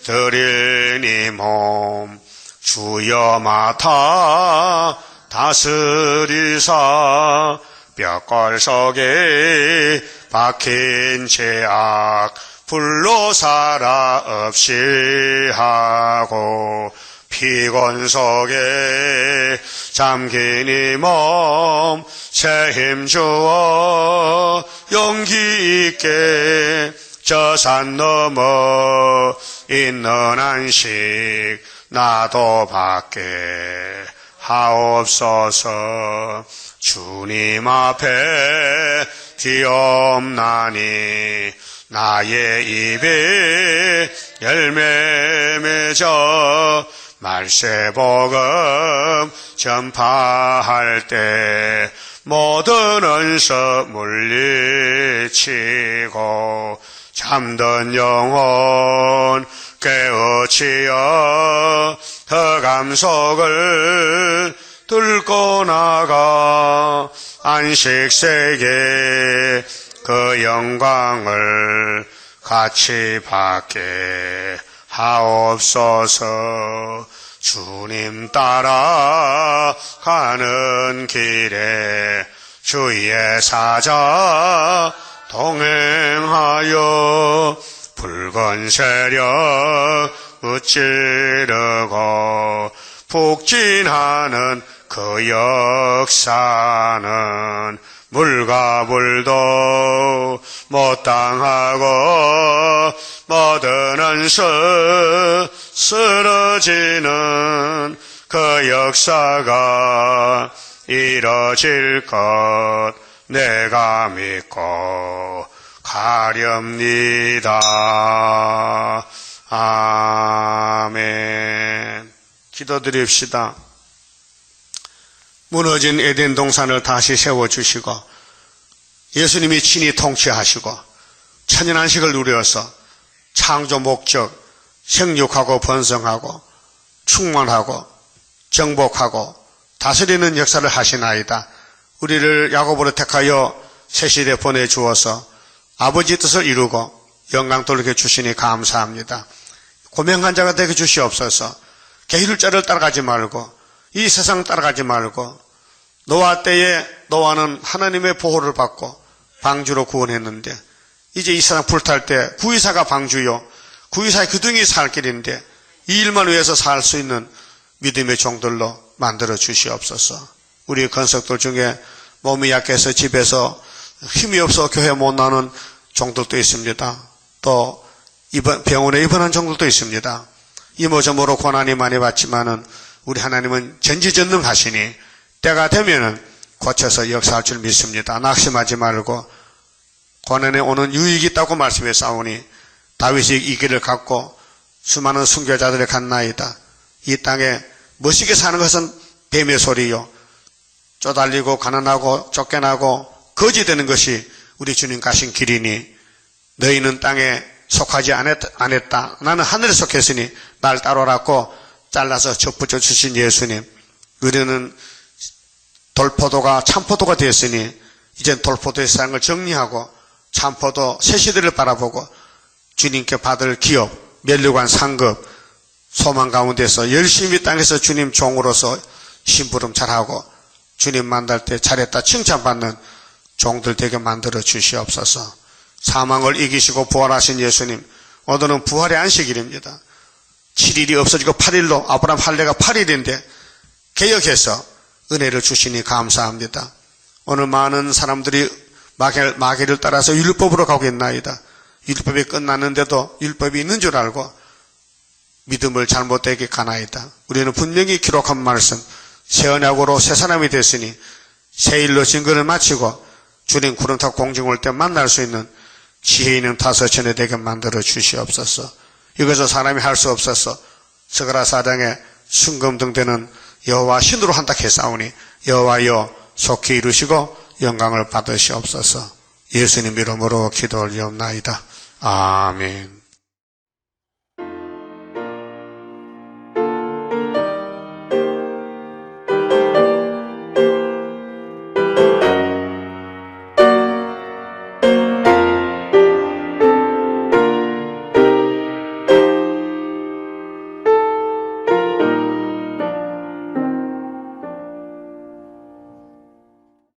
드리니 몸 주여 맡아 다스리사 뼈골 속에 박힌 죄악 불로 살아 없이 하고 피곤 속에 잠긴 이 몸 새 힘 주어 용기 있게 저 산 넘어 있는 안식 나도 받게 하옵소서. 주님 앞에 뒤없나니 나의 입에 열매 맺어 말세복음 전파할 때 모든 언석 물리치고 잠든 영혼 깨우치어 흑암 속을 뚫고 나가 안식세계 그 영광을 같이 받게 하옵소서. 주님 따라 가는 길에 주의 사자 동행하여 붉은 세력 무찌르고 북진하는 그 역사는 물과 불도 못 당하고 모든 언석 쓰러지는 그 역사가 이뤄질 것 내가 믿고 가렵니다. 아멘. 기도드립시다. 무너진 에덴 동산을 다시 세워주시고 예수님이 친히 통치하시고 천연안식을 누려서 창조 목적 생육하고 번성하고 충만하고 정복하고 다스리는 역사를 하시나이다. 우리를 야곱으로 택하여 새시대에 보내주어서 아버지 뜻을 이루고 영광 돌리게 주시니 감사합니다. 고명한 자가 되게 주시옵소서. 게으를자를 따라가지 말고 이 세상 따라가지 말고 노아 때에 노아는 하나님의 보호를 받고 방주로 구원했는데 이제 이 세상 불탈 때 구의사가 방주요 구의사의 기둥이 살 길인데 이 일만 위해서 살 수 있는 믿음의 종들로 만들어 주시옵소서. 우리 건석들 중에 몸이 약해서 집에서 힘이 없어 교회 못 나오는 종들도 있습니다. 또 병원에 입원한 종들도 있습니다. 이모저모로 고난이 많이 받지만은 우리 하나님은 전지전능하시니 때가 되면은 고쳐서 역사할 줄 믿습니다. 낙심하지 말고 고난에 오는 유익이 있다고 말씀해 싸우니 다윗이 이 길을 갖고 수많은 순교자들을 갔나이다. 이 땅에 멋있게 사는 것은 뱀의 소리요 쪼달리고 가난하고 쫓겨나고 거지되는 것이 우리 주님 가신 길이니 너희는 땅에 속하지 않았다. 나는 하늘에 속했으니 날 따라라고 잘라서 접붙여 주신 예수님. 우리는 돌포도가 참포도가 되었으니 이젠 돌포도의 세상을 정리하고 참포도 새 시대를 바라보고 주님께 받을 기업, 면류관 상급, 소망 가운데서 열심히 땅에서 주님 종으로서 심부름 잘하고 주님 만날 때 잘했다 칭찬받는 종들 되게 만들어 주시옵소서. 사망을 이기시고 부활하신 예수님, 오늘은 부활의 안식일입니다. 7일이 없어지고 8일로, 아브라함 할례가 8일인데 개혁해서 은혜를 주시니 감사합니다. 오늘 많은 사람들이 마귀를 따라서 율법으로 가고 있나이다. 율법이 끝났는데도 율법이 있는 줄 알고 믿음을 잘못되게 가나이다. 우리는 분명히 기록한 말씀, 새 언약으로 새 사람이 됐으니 새 일로 증거를 마치고 주님 구름 타고 공중 올 때 만날 수 있는 지혜 있는 다섯천에 되게 만들어 주시옵소서. 이것을 사람이 할 수 없어서 스가랴 4장에 순금등대는 여호와 신으로 한다 했사오니 여호와여 속히 이루시고 영광을 받으시옵소서. 예수님 이름으로 기도 올리옵나이다. 아멘.